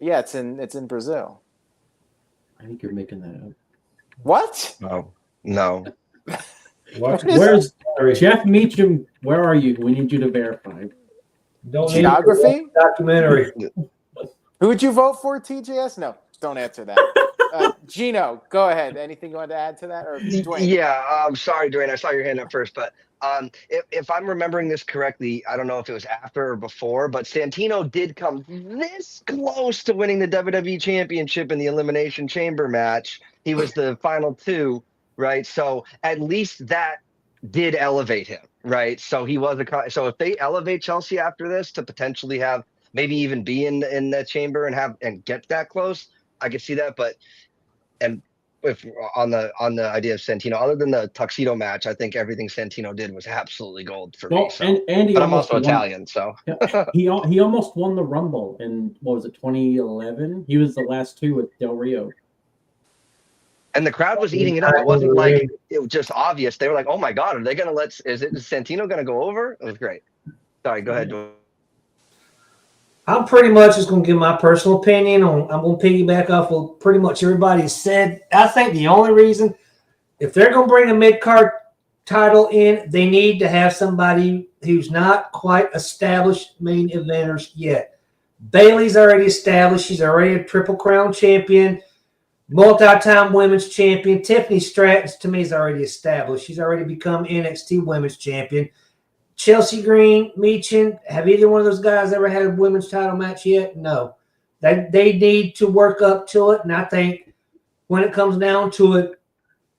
Yeah, it's in Brazil. I think you're making that up. What? No. Where's Jeff Meacham? Where are you? We need you to verify. Geography? Documentary. Who would you vote for, TJS? No, don't answer that. Gino, go ahead. Anything you want to add to that? Or Dwayne? Yeah, I'm sorry, Dwayne. I saw your hand up first, but if I'm remembering this correctly, I don't know if it was after or before, but Santino did come this close to winning the WWE Championship in the Elimination Chamber match. He was the final two, right? So at least that did elevate him, right? So he was so if they elevate Chelsea after this to potentially have maybe even be in the chamber and get that close, I could see that. But if on the idea of Santino, other than the tuxedo match, I think everything Santino did was absolutely gold for me. So. And but I'm also Italian, so he almost won the Rumble in, what was it, 2011? He was the last two with Del Rio. And the crowd was eating it up. It wasn't like it was just obvious. They were like, "Oh my God, are they going to is Santino going to go over?" It was great. Sorry, go ahead. I'm pretty much just going to give my personal opinion on. I'm going to piggyback off what pretty much everybody said. I think the only reason, if they're going to bring a mid-card title in, they need to have somebody who's not quite established main eventers yet. Bayley's already established. She's already a Triple Crown champion, multi-time women's champion. Tiffany Stratton, to me, is already established. She's already become NXT women's champion. Chelsea Green, Meachin, have either one of those guys ever had a women's title match yet? No. They need to work up to it, and I think when it comes down to it,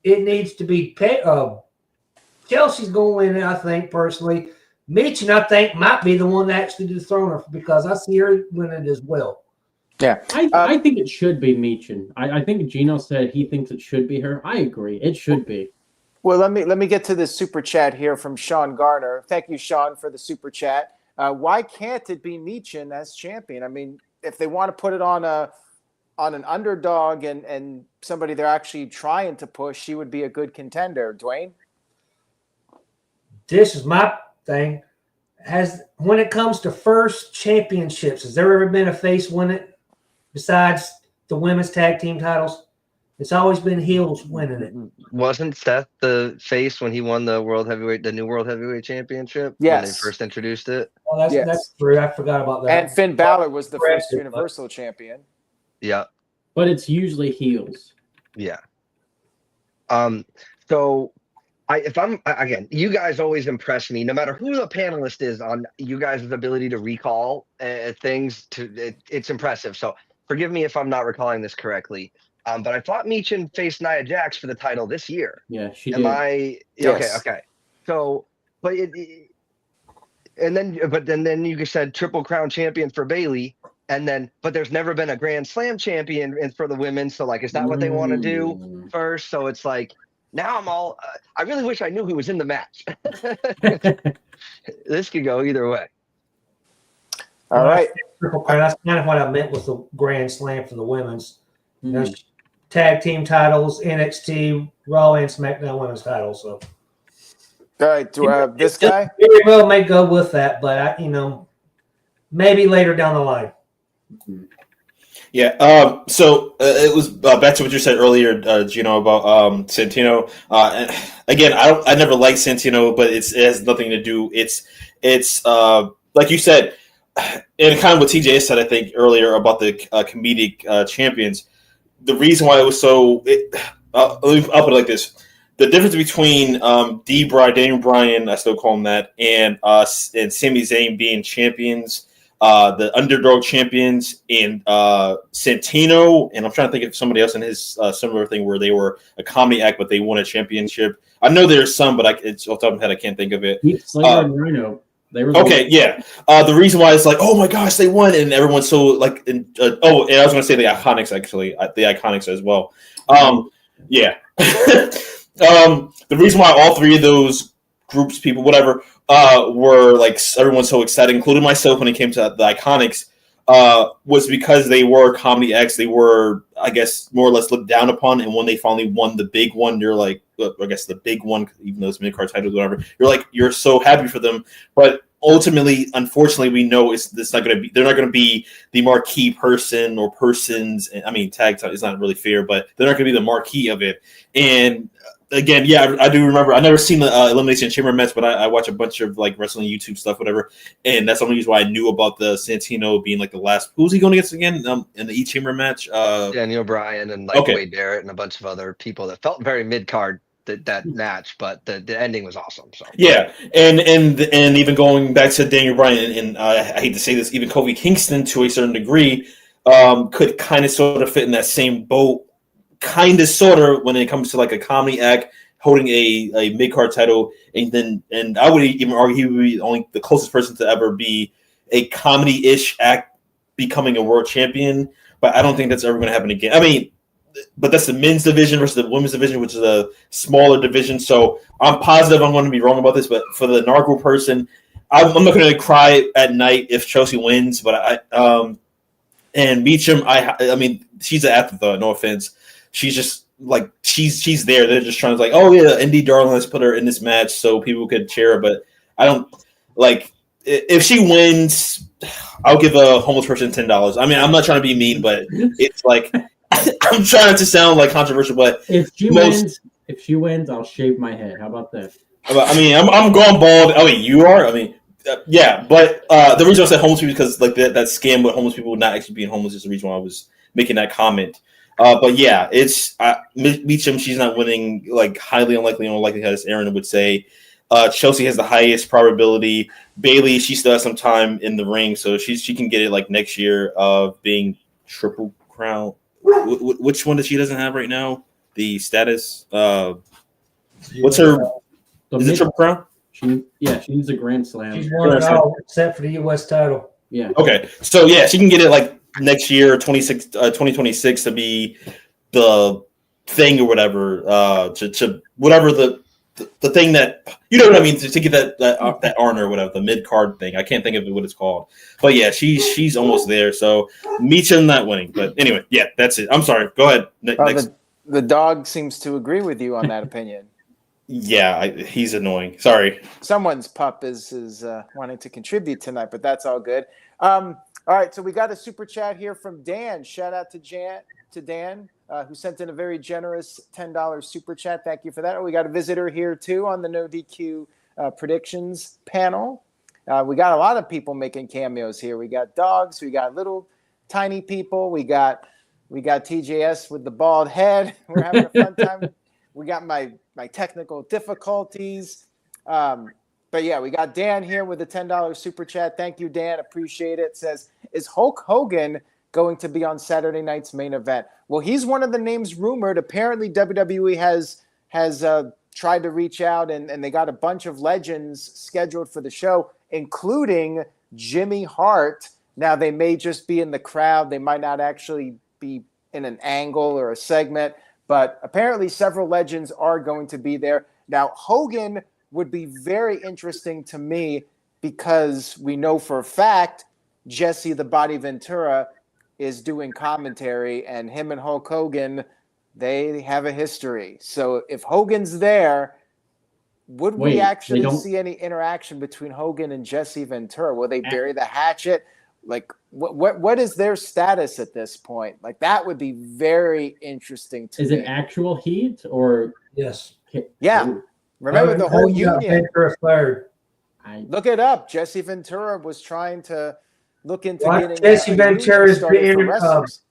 it needs to be Chelsea's going to win it, I think, personally. Meachin, I think, might be the one to actually dethrone her because I see her winning as well. Yeah. I think it should be Meachin. I think Gino said he thinks it should be her. I agree. It should be. Well, let me get to this super chat here from Sean Garner. Thank you, Sean, for the super chat. Why can't it be Meachin as champion? I mean, if they want to put it on an underdog and somebody they're actually trying to push, she would be a good contender. Dwayne? This is my thing. When it comes to first championships, has there ever been a face win it besides the women's tag team titles? It's always been heels winning it. Wasn't Seth the face when he won the new World Heavyweight Championship? Yes. When they first introduced it? Well, that's true. I forgot about that. And Finn Balor was the first Universal Champion. Yeah. But it's usually heels. Yeah. So again, you guys always impress me, no matter who the panelist is, on you guys' ability to recall things. It's impressive. So forgive me if I'm not recalling this correctly. But I thought Meachin faced Nia Jax for the title this year. Yeah, she did. Yes. Okay. So, but then you said Triple Crown champion for Bayley, but there's never been a Grand Slam champion for the women. So, like, is that what they want to do first? So it's like now I'm all. I really wish I knew who was in the match. This could go either way. All right. That's kind of what I meant with the Grand Slam for the women's. Tag team titles, NXT, Raw, and SmackDown women's titles. So, all right, this guy very well may go with that, but maybe later down the line. Yeah. So it was back to what you said earlier, Gino, about Santino. And again, I never liked Santino, but it has nothing to do. It's like you said. and kind of what TJ said, I think earlier about the comedic champions. The reason why it was so, I'll put it like this: the difference between Daniel Bryan, I still call him that, and Sami Zayn being champions, the underdog champions, and Santino, and I'm trying to think of somebody else in his similar thing where they were a comedy act, but they won a championship. I know there's some, but it's off the top of my head, I can't think of it. Heath Slater and Rhino. They were okay, yeah. The reason why it's like, oh my gosh, they won, and everyone's so like, and I was going to say the Iconics actually, the Iconics as well. Yeah. The reason why all three of those groups, people, whatever, were like everyone's so excited, including myself, when it came to the Iconics, was because they were comedy acts. They were, I guess, more or less looked down upon, and when they finally won the big one, you're like, I guess the big one, even though it's mid-card titles, whatever, you're so happy for them. But ultimately, unfortunately, we know it's not going to be. They're not going to be the marquee person or persons. I mean, tag time is not really fair, but they're not going to be the marquee of it. And again, yeah, I do remember. I never seen the Elimination Chamber match, but I watch a bunch of like wrestling YouTube stuff, whatever. And that's the only reason why I knew about the Santino being like the last. Who's he going against again in the Chamber match? Daniel Bryan and Wade Barrett and a bunch of other people that felt very mid card that match, but the ending was awesome. So yeah, and even going back to Daniel Bryan, and I hate to say this, even Kofi Kingston to a certain degree could kind of sort of fit in that same boat. Kind of, sort of, when it comes to like a comedy act holding a mid card title, and I would even argue he would be only the closest person to ever be a comedy ish act becoming a world champion. But I don't think that's ever going to happen again. I mean, but that's the men's division versus the women's division, which is a smaller division. So I'm positive I'm going to be wrong about this. But for the Nargle person, I'm not going to cry at night if Chelsea wins. But and Meacham, I mean, she's an afterthought. No offense. She's just like she's there. They're just trying to like, oh yeah, Indy Darling, let's put her in this match so people could cheer her. But I don't like if she wins, I'll give a homeless person $10. I mean, I'm not trying to be mean, but it's like I'm trying to sound like controversial. But if she wins, I'll shave my head. How about that? I mean, I'm going bald. I mean, you are. I mean, yeah. But the reason I said homeless people because like that scam with homeless people not actually being homeless is the reason why I was making that comment. But yeah, it's Meacham. She's not winning. Like highly unlikely, as Aaron would say. Chelsea has the highest probability. Bailey, she still has some time in the ring, so she can get it like next year of being Triple Crown. Which one that she doesn't have right now? The status. What's her? Is it Triple Crown? She needs a Grand Slam. She's won it all except for the U.S. title. Yeah. Okay, so yeah, she can get it like next year, 2026, to be the thing or whatever. To whatever the thing that you know what I mean to get that honor or whatever, the mid card thing. I can't think of what it's called, but yeah, she's almost there. So Meacham not winning, but anyway, yeah, that's it. I'm sorry. Go ahead. Next. The dog seems to agree with you on that opinion. Yeah, he's annoying. Sorry. Someone's pup is wanting to contribute tonight, but that's all good. All right, so we got a super chat here from Dan. Shout out to Dan, who sent in a very generous $10 super chat. Thank you for that. We got a visitor here too on the NoDQ predictions panel. We got a lot of people making cameos here. We got dogs. We got little tiny people. We got TJS with the bald head. We're having a fun time. We got my technical difficulties. But yeah, we got Dan here with a $10 super chat. Thank you, Dan. Appreciate it. Says, is Hulk Hogan going to be on Saturday night's main event? Well, he's one of the names rumored. Apparently, WWE has tried to reach out, and they got a bunch of legends scheduled for the show, including Jimmy Hart. Now, they may just be in the crowd. They might not actually be in an angle or a segment, but apparently several legends are going to be there. Now, Hogan would be very interesting to me because we know for a fact Jesse the Body Ventura is doing commentary, and him and Hulk Hogan, they have a history. So if Hogan's there, would we actually see any interaction between Hogan and Jesse Ventura? Will they bury the hatchet? Like, what is their status at this point? Like, that would be very interesting to me. Is it actual heat or? Yes. Yeah. Remember the whole union. Look it up. Jesse Ventura was trying to look into Watch getting Jesse a union Ventura's started for wrestlers.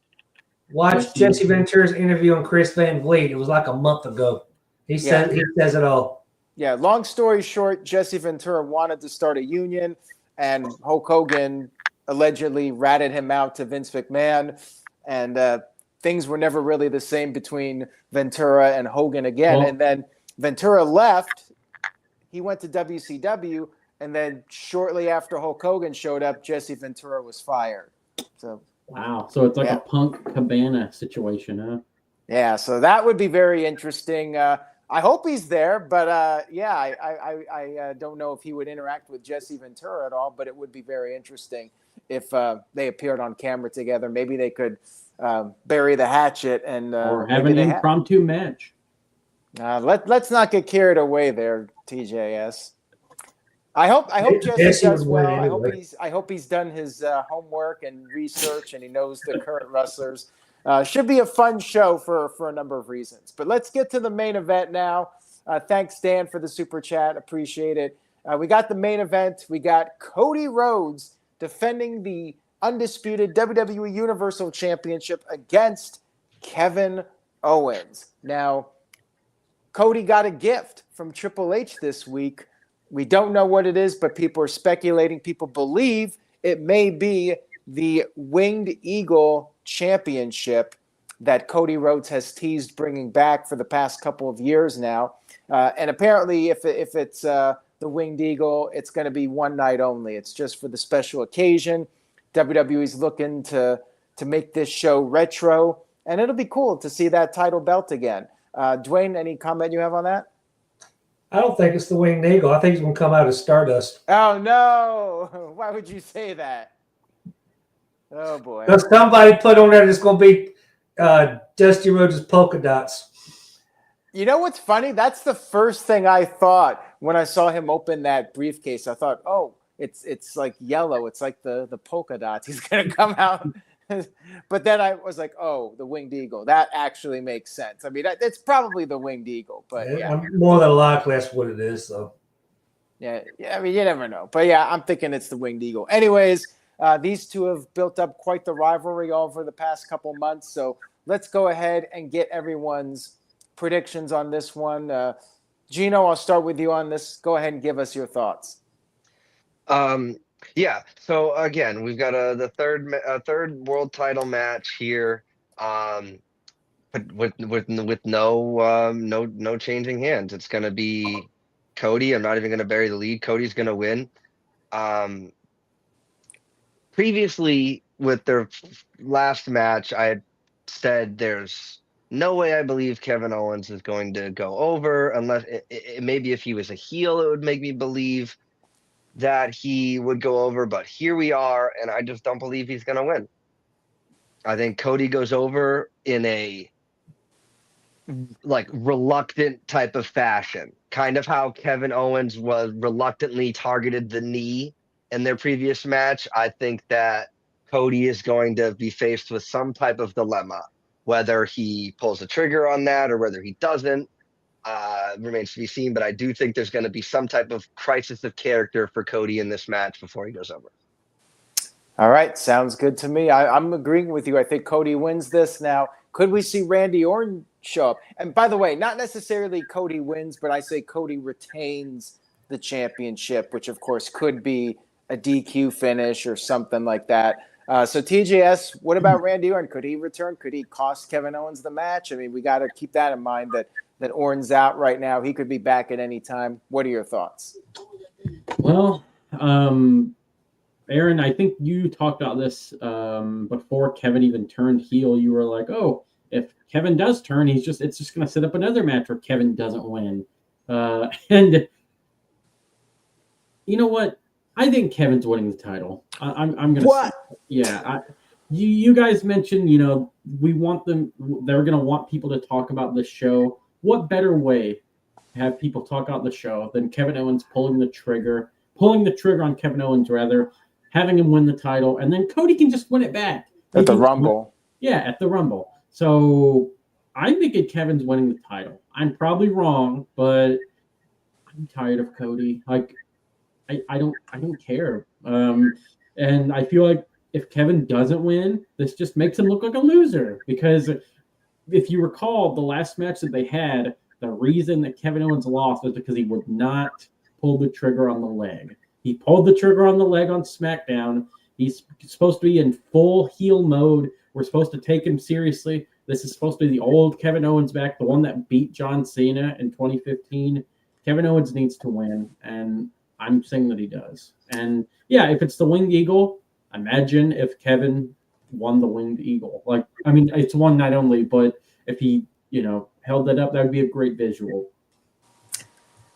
Watch Jesse Ventura's interview on Chris Van Vliet. It was like a month ago. He says it all. Yeah, long story short, Jesse Ventura wanted to start a union, and Hulk Hogan allegedly ratted him out to Vince McMahon, and things were never really the same between Ventura and Hogan again. Well, and then Ventura left. He went to WCW, and then shortly after Hulk Hogan showed up, Jesse Ventura was fired. So wow, so it's like a Punk Cabana situation, huh? Yeah, so that would be very interesting. I hope he's there, but I don't know if he would interact with Jesse Ventura at all. But it would be very interesting if they appeared on camera together. Maybe they could bury the hatchet and or have an impromptu match. Let's not get carried away there, TJS. I hope Jesse does well. Anyway. I hope he's done his homework and research, and he knows the current wrestlers. Should be a fun show for a number of reasons. But let's get to the main event now. Thanks, Dan, for the super chat. Appreciate it. We got the main event. We got Cody Rhodes defending the undisputed WWE Universal Championship against Kevin Owens. Now, Cody got a gift from Triple H this week. We don't know what it is, but people are speculating. People believe it may be the Winged Eagle Championship that Cody Rhodes has teased bringing back for the past couple of years now. And apparently, if it's the Winged Eagle, it's going to be one night only. It's just for the special occasion. WWE's looking to make this show retro, and it'll be cool to see that title belt again. Dwayne, any comment you have on that? I don't think it's the Winged Eagle. I think he's going to come out as Stardust. Oh, no. Why would you say that? Oh, boy. Because somebody put on there that's going to be Dusty Rhodes' polka dots. You know what's funny? That's the first thing I thought when I saw him open that briefcase. I thought, oh, it's like yellow. It's like the polka dots. He's going to come out. But then I was like, oh, the Winged Eagle. That actually makes sense. I mean, it's probably the Winged Eagle. But yeah. More than likely, that's what it is. So. Yeah, I mean, you never know. But yeah, I'm thinking it's the Winged Eagle. Anyways, these two have built up quite the rivalry over the past couple months. So let's go ahead and get everyone's predictions on this one. Gino, I'll start with you on this. Go ahead and give us your thoughts. Yeah. So again, we've got the third world title match here, but with no changing hands. It's going to be Cody. I'm not even going to bury the lead. Cody's going to win. Previously, with their last match, I had said there's no way I believe Kevin Owens is going to go over unless maybe if he was a heel, it would make me believe that he would go over. But here we are, and I just don't believe he's going to win. I think Cody goes over in a reluctant type of fashion, kind of how Kevin Owens was reluctantly targeted the knee in their previous match. I think that Cody is going to be faced with some type of dilemma, whether he pulls the trigger on that or whether he doesn't. Remains to be seen, but I do think there's going to be some type of crisis of character for Cody in this match before he goes over. All right, sounds good to me. I'm agreeing with you. I think Cody wins this. Now, could we see Randy Orton show up? And by the way, not necessarily Cody wins, but I say Cody retains the championship, which of course could be a DQ finish or something like that. So TJS, what about Randy Orton? Could he return? Could he cost Kevin Owens the match? I mean, we got to keep that in mind that Orton's out right now. He could be back at any time. What are your thoughts? Well, Aaron, I think you talked about this before Kevin even turned heel. You were like, oh, if Kevin does turn, it's just going to set up another match where Kevin doesn't win. And you know what? I think Kevin's winning the title. I'm going to. What? Yeah. You guys mentioned, we want them. They're going to want people to talk about this show. What better way to have people talk about the show than Kevin Owens pulling the trigger on Kevin Owens, rather, having him win the title, and then Cody can just win it back. At the Rumble. Yeah, at the Rumble. So I'm thinking Kevin's winning the title. I'm probably wrong, but I'm tired of Cody. Like, I don't care. And I feel like if Kevin doesn't win, this just makes him look like a loser. Because if you recall, the last match that they had, the reason that Kevin Owens lost was because he would not pull the trigger on the leg. He pulled the trigger on the leg on SmackDown. He's supposed to be in full heel mode. We're supposed to take him seriously. This is supposed to be the old Kevin Owens back, the one that beat John Cena in 2015. Kevin Owens needs to win, and I'm saying that he does. And yeah, if it's the Winged Eagle, imagine if Kevin won the Winged Eagle. Like, I mean, it's one night only, but if he, held that up, that would be a great visual.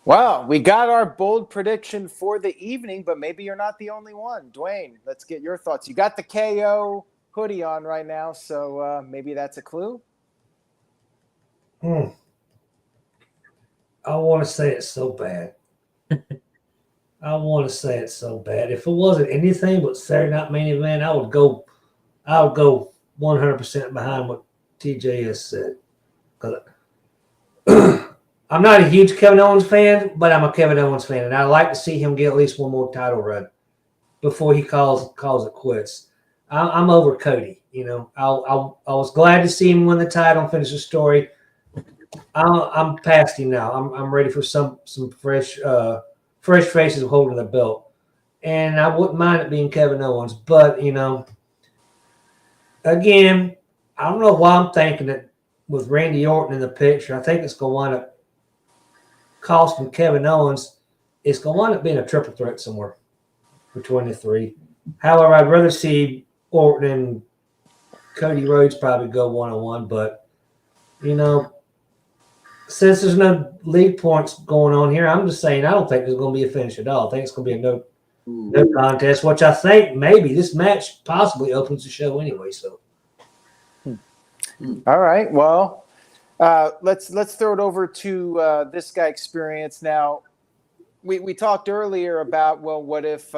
Well, we got our bold prediction for the evening, but maybe you're not the only one. Dwayne, let's get your thoughts. You got the KO hoodie on right now, so maybe that's a clue. I want to say it's so bad. I want to say it's so bad. If it wasn't anything but Saturday Night Main Event, I would go 100% behind what TJ has said. I'm not a huge Kevin Owens fan, but I'm a Kevin Owens fan, and I'd like to see him get at least one more title run before he calls it quits. I'm over Cody. I was glad to see him win the title and finish the story. I'm past him now. I'm ready for some fresh faces holding the belt, and I wouldn't mind it being Kevin Owens. But again, I don't know why I'm thinking that with Randy Orton in the picture, I think it's going to wind up costing Kevin Owens. It's going to wind up being a triple threat somewhere between the three. However, I'd rather see Orton and Cody Rhodes probably go one-on-one, but since there's no league points going on here, I'm just saying I don't think there's going to be a finish at all. I think it's going to be a no contest, which I think maybe this match possibly opens the show anyway. So, all right, well, let's throw it over to this guy Experience now. We talked earlier about what if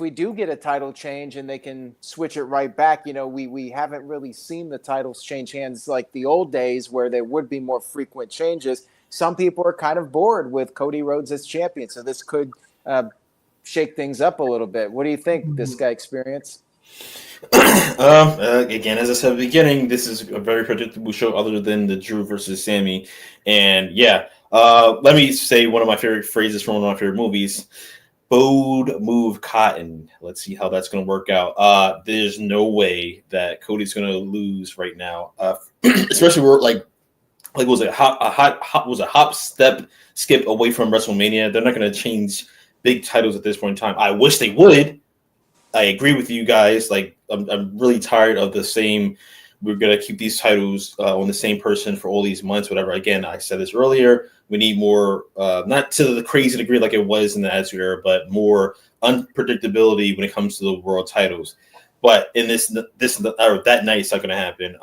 we do get a title change and they can switch it right back? We haven't really seen the titles change hands like the old days where there would be more frequent changes. Some people are kind of bored with Cody Rhodes as champion, so this could shake things up a little bit. What do you think, this guy Experience? Again, as I said at the beginning, this is a very predictable show other than the Drew versus Sami. And let me say one of my favorite phrases from one of my favorite movies. Bold move Cotton. Let's see how that's going to work out. There's no way that Cody's going to lose right now. Especially we're like was it a hop skip away from WrestleMania. They're not going to change big titles at this point in time. I wish they would. I agree with you guys. Like I'm really tired of the same. We're gonna keep these titles on the same person for all these months, whatever. Again, I said this earlier. We need more, not to the crazy degree like it was in the Attitude Era, but more unpredictability when it comes to the world titles. But in that night, it's not going to happen.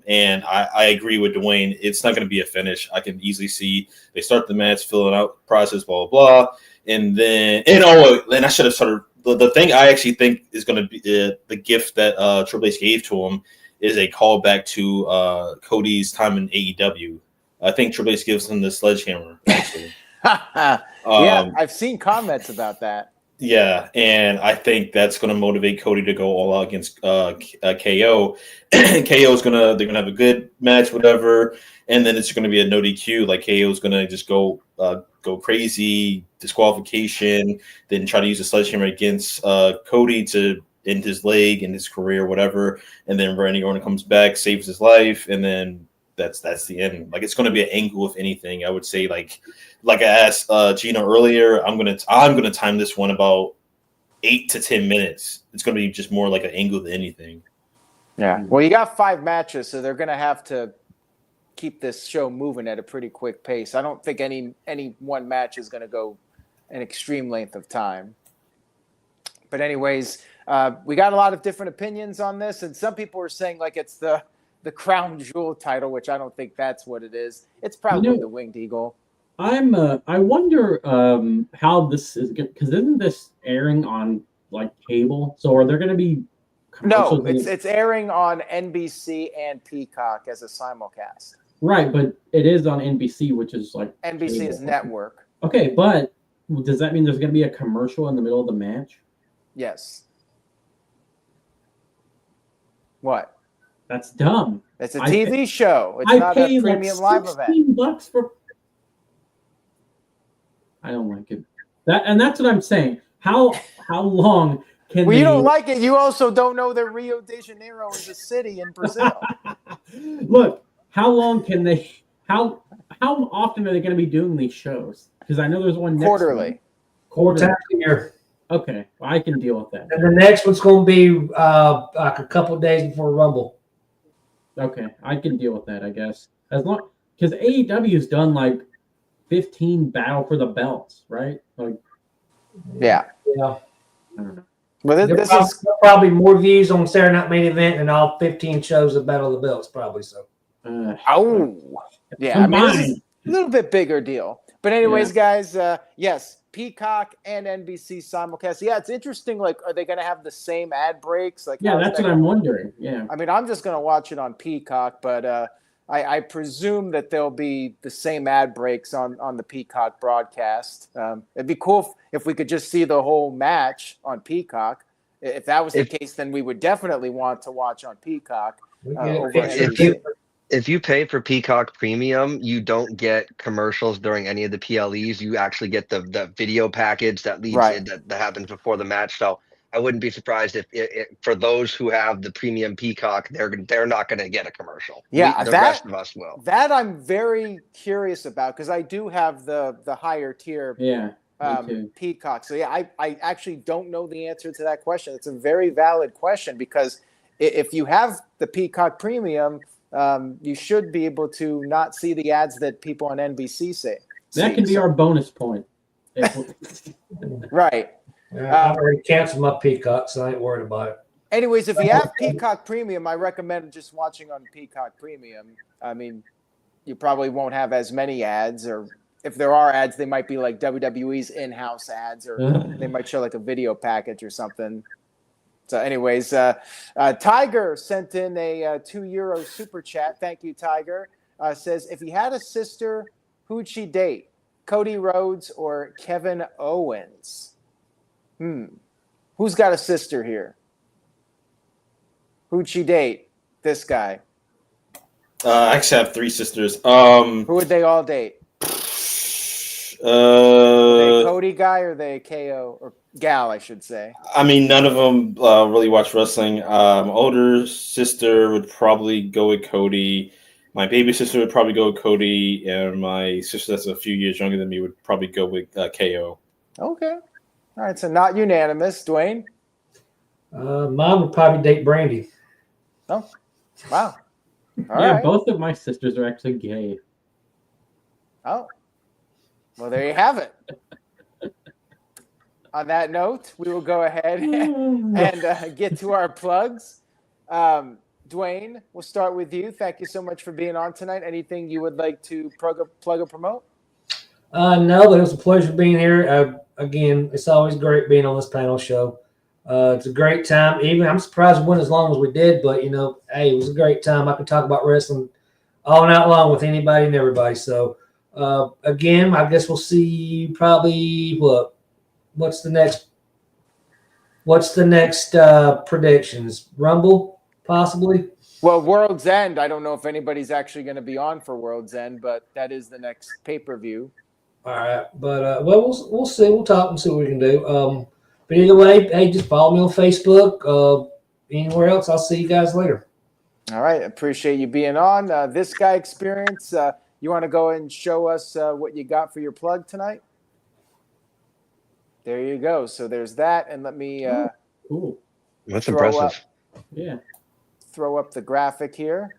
And I agree with Dwayne. It's not going to be a finish. I can easily see they start the match, filling out process, blah blah blah, and then I should have started. The thing I actually think is going to be the gift that Triple H gave to him is a callback to Cody's time in AEW. I think Triple H gives him the sledgehammer. Actually. Yeah, I've seen comments about that. Yeah, and I think that's going to motivate Cody to go all out against KO. KO is they're gonna have a good match, whatever, and then it's going to be a no DQ. Like KO is going to just go crazy, disqualification, then try to use a sledgehammer against Cody to end his leg and his career, whatever, and then Randy Orton comes back, saves his life, and then that's the end. Like it's going to be an angle, if anything. I would say like I asked Gina earlier, I'm gonna time this one about 8 to 10 minutes. It's going to be just more like an angle than anything. Yeah. Well, you got 5 matches, so they're going to have to keep this show moving at a pretty quick pace. I don't think any one match is going to go an extreme length of time. But anyways, we got a lot of different opinions on this, and some people are saying like it's the crown jewel title, which I don't think that's what it is. It's probably the Winged Eagle. I wonder how this is going, because isn't this airing on like cable? So are there going to be No, it's airing on NBC and Peacock as a simulcast. Right, but it is on NBC, which is like NBC is network. Okay, but does that mean there's going to be a commercial in the middle of the match? Yes. What? That's dumb. It's a I TV show. It's I not pay a like premium live event. $16 for. I don't like it. That's what I'm saying. How long can Well, they? you don't like it. You also don't know that Rio de Janeiro is a city in Brazil. Look, how long can they? How often are they going to be doing these shows? Because I know there's one next Quarterly. week. 4 times a year. Okay, well, I can deal with that. And the next one's going to be like a couple of days before Rumble. Okay, I can deal with that, I guess. As long because AEW's done like 15 battle for the belts, right? Like, Yeah. Yeah. I don't know. Well, this is probably more views on Saturday Night Main Event than all 15 shows of Battle of the Belts, probably so. Yeah. I mean, this is Combined. a little bit bigger deal. But anyways, guys, yes, Peacock and NBC simulcast. Yeah, it's interesting. Like, are they going to have the same ad breaks? Like, Yeah, how's that's that what I'm gonna- wondering. Yeah. I mean, I'm just going to watch it on Peacock, but I presume that there'll be the same ad breaks on the Peacock broadcast. It'd be cool if we could just see the whole match on Peacock. If that was the case, then we would definitely want to watch on Peacock. Over NBC. If you pay for Peacock Premium, you don't get commercials during any of the PLEs. You actually get the video package that leads that happens before the match. So I wouldn't be surprised if for those who have the premium Peacock, they're not going to get a commercial. Yeah, the rest of us will. That I'm very curious about because I do have the higher tier Peacock. So yeah, I actually don't know the answer to that question. It's a very valid question because if you have the Peacock Premium, you should be able to not see the ads that people on NBC say. That can be our bonus point. Right. I've already canceled my Peacock, so I ain't worried about it. Anyways, if you have Peacock Premium, I recommend just watching on Peacock Premium. I mean, you probably won't have as many ads, or if there are ads, they might be like WWE's in-house ads, or they might show like a video package or something. So anyways, Tiger sent in a €2 super chat. Thank you, Tiger. Says, if he had a sister, who'd she date? Cody Rhodes or Kevin Owens? Who's got a sister here? Who'd she date? This guy. I actually have 3 sisters. Who would they all date? Are they Cody guy or they KO or gal, I should say? I mean, none of them really watch wrestling. My older sister would probably go with Cody. My baby sister would probably go with Cody, and my sister that's a few years younger than me would probably go with KO. Okay. All right, so not unanimous. Dwayne? Mine would probably date Brandy. Oh, wow. All yeah, right. both of my sisters are actually gay. Oh, well, there you have it. On that note, we will go ahead and get to our plugs. Dwayne, we'll start with you. Thank you so much for being on tonight. Anything you would like to plug or promote? No, but it was a pleasure being here. Again, it's always great being on this panel show. It's a great time. Even I'm surprised we went as long as we did, but hey, it was a great time. I could talk about wrestling all night long with anybody and everybody. So again, I guess we'll see probably what's the next predictions? Rumble, possibly? Well, World's End, I don't know if anybody's actually going to be on for World's End, but that is the next pay-per-view. All right. But we'll see. We'll talk and see what we can do. But either way, hey, just follow me on Facebook. Anywhere else, I'll see you guys later. All right. Appreciate you being on. This guy experience, you want to go and show us what you got for your plug tonight? There you go. So there's that. And let me Cool. That's impressive. Throw up the graphic here.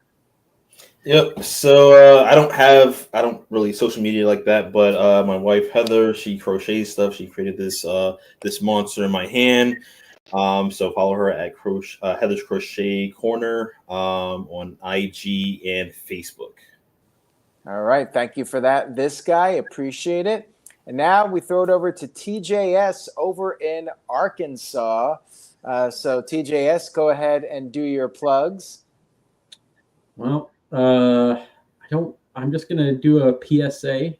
Yep. So I don't really social media like that, but my wife Heather, she crochets stuff. She created this monster in my hand. So follow her at Heather's Crochet Corner on IG and Facebook. All right. Thank you for that. This guy, appreciate it. And now we throw it over to TJS over in Arkansas. So TJS, go ahead and do your plugs. Well, I'm just gonna do a PSA.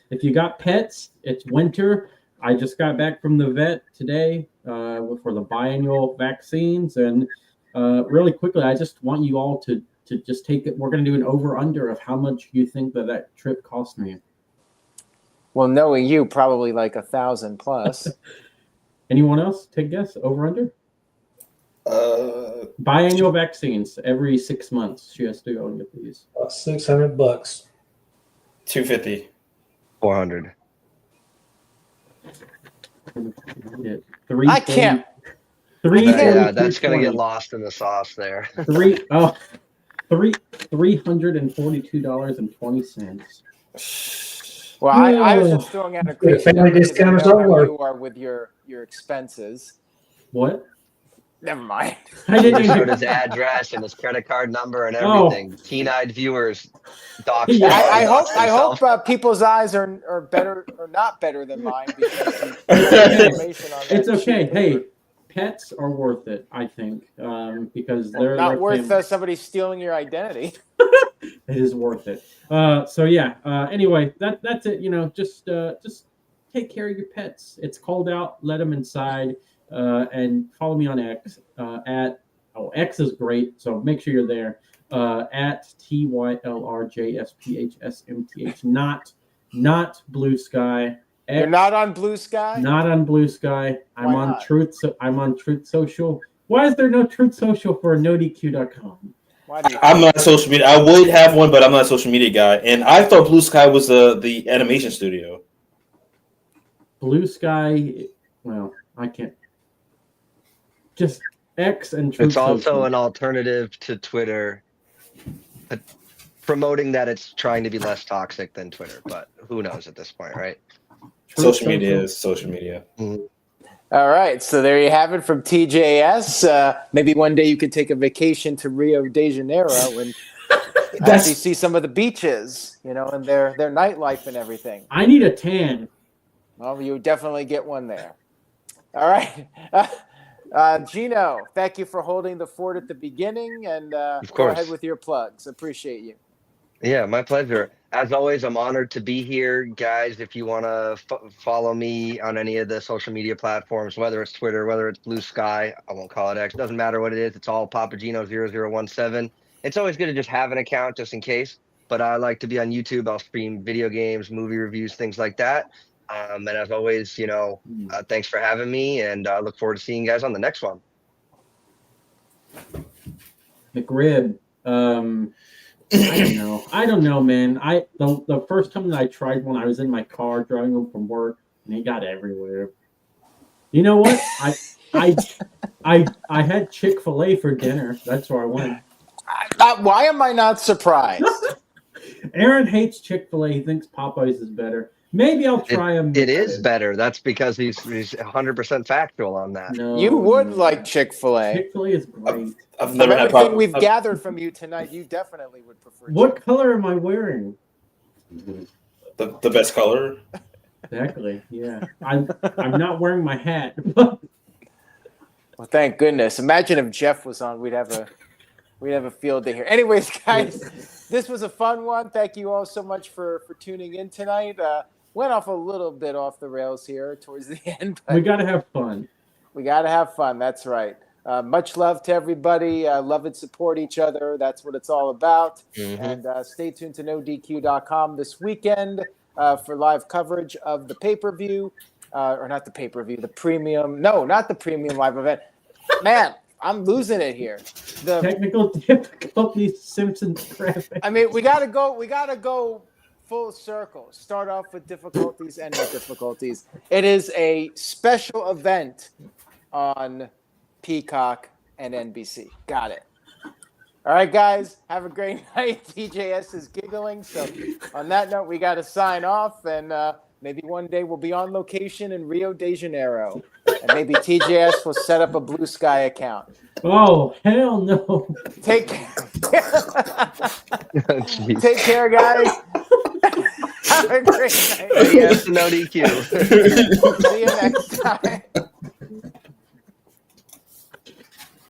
If you got pets, it's winter. I just got back from the vet today for the biannual vaccines, and really quickly, I just want you all to just take it. We're going to do an over/under of how much you think that trip cost me. Well, knowing you, probably like 1,000 plus. Anyone else take a guess? Over/under? Biannual vaccines every 6 months. She has to go and get these. About $600. $250. 400. I can't. Yeah, that's gonna get lost in the sauce there. $322.20. Well, I was just throwing out a crazy family number because discount or I know something, how or- you are with your expenses. What? Never mind. I didn't He showed even. his address and his credit card number and Oh. everything. Keen-eyed viewers doxed Yeah. I himself. hope people's eyes are better or not better than mine because you information on that It's okay. cheap Hey, paper. pets are worth it, I think, because they're Not like worth family. somebody stealing your identity. It is worth it. So yeah. Anyway, that's it. Just take care of your pets. It's cold out. Let them inside. And follow me on X X is great. So make sure you're there. At TYLRJSPHSMTH. Not Blue Sky. X, You're not on Blue Sky? Not on Blue Sky. I'm Why on not? Truth. I'm on Truth Social. Why is there no Truth Social for NoDQ.com? Why do you I'm not a social media. I would have one, but I'm not a social media guy. And I thought Blue Sky was the animation studio. Blue Sky. Well, I can't. Just X and Truth It's also Social. an alternative to Twitter, promoting that it's trying to be less toxic than Twitter. But who knows at this point, right? Truth Social media Social. is social media. All right, so there you have it from TJS. Maybe one day you could take a vacation to Rio de Janeiro and actually see some of the beaches, and their nightlife and everything. I need a tan. Well, you definitely get one there. All right. Gino, thank you for holding the fort at the beginning, and Of go course. ahead with your plugs. Appreciate you. Yeah, my pleasure. As always, I'm honored to be here, guys. If you want to follow me on any of the social media platforms, whether it's Twitter, whether it's Blue Sky, I won't call it X. Doesn't matter what it is. It's all Papagino0017. It's always good to just have an account just in case. But I like to be on YouTube. I'll stream video games, movie reviews, things like that. And as always, thanks for having me, and I look forward to seeing you guys on the next one. McRib. I don't know, man. The first time that I tried one, I was in my car driving home from work, and it got everywhere. You know what? I had Chick-fil-A for dinner. That's where I went. Why am I not surprised? Aaron hates Chick-fil-A. He thinks Popeyes is better. Maybe I'll try him. It is better. That's because he's 100% factual on that. No, You would no. like Chick-fil-A. Chick-fil-A is great. I've From never had everything problem. we've gathered from you tonight, you definitely would prefer What color am I wearing? The best color. Exactly. Yeah. I'm not wearing my hat. Well, thank goodness. Imagine if Jeff was on, we'd have a field day here. Anyways, guys, this was a fun one. Thank you all so much for tuning in tonight. Went off a little bit off the rails here towards the end, but We got to have fun. we got to have fun. That's right. Much love to everybody. Love and support each other. That's what it's all about. Mhm. And stay tuned to NoDQ.com this weekend for live coverage of the pay-per-view. Or not the pay-per-view, the premium. No, not the premium live event. Man, I'm losing it here. Technical difficulties, Simpsons graphic. I mean, we gotta go full circle. Start off with difficulties, end with difficulties. It is a special event on Peacock and NBC. Got it. All right, guys, have a great night. TJS is giggling. So on that note, we got to sign off, and maybe one day we'll be on location in Rio de Janeiro, and maybe TJS will set up a Blue Sky account. Oh, hell no. Take care. Jeez. Take care, guys. Have a great night. Yes, no DQ. See you next time.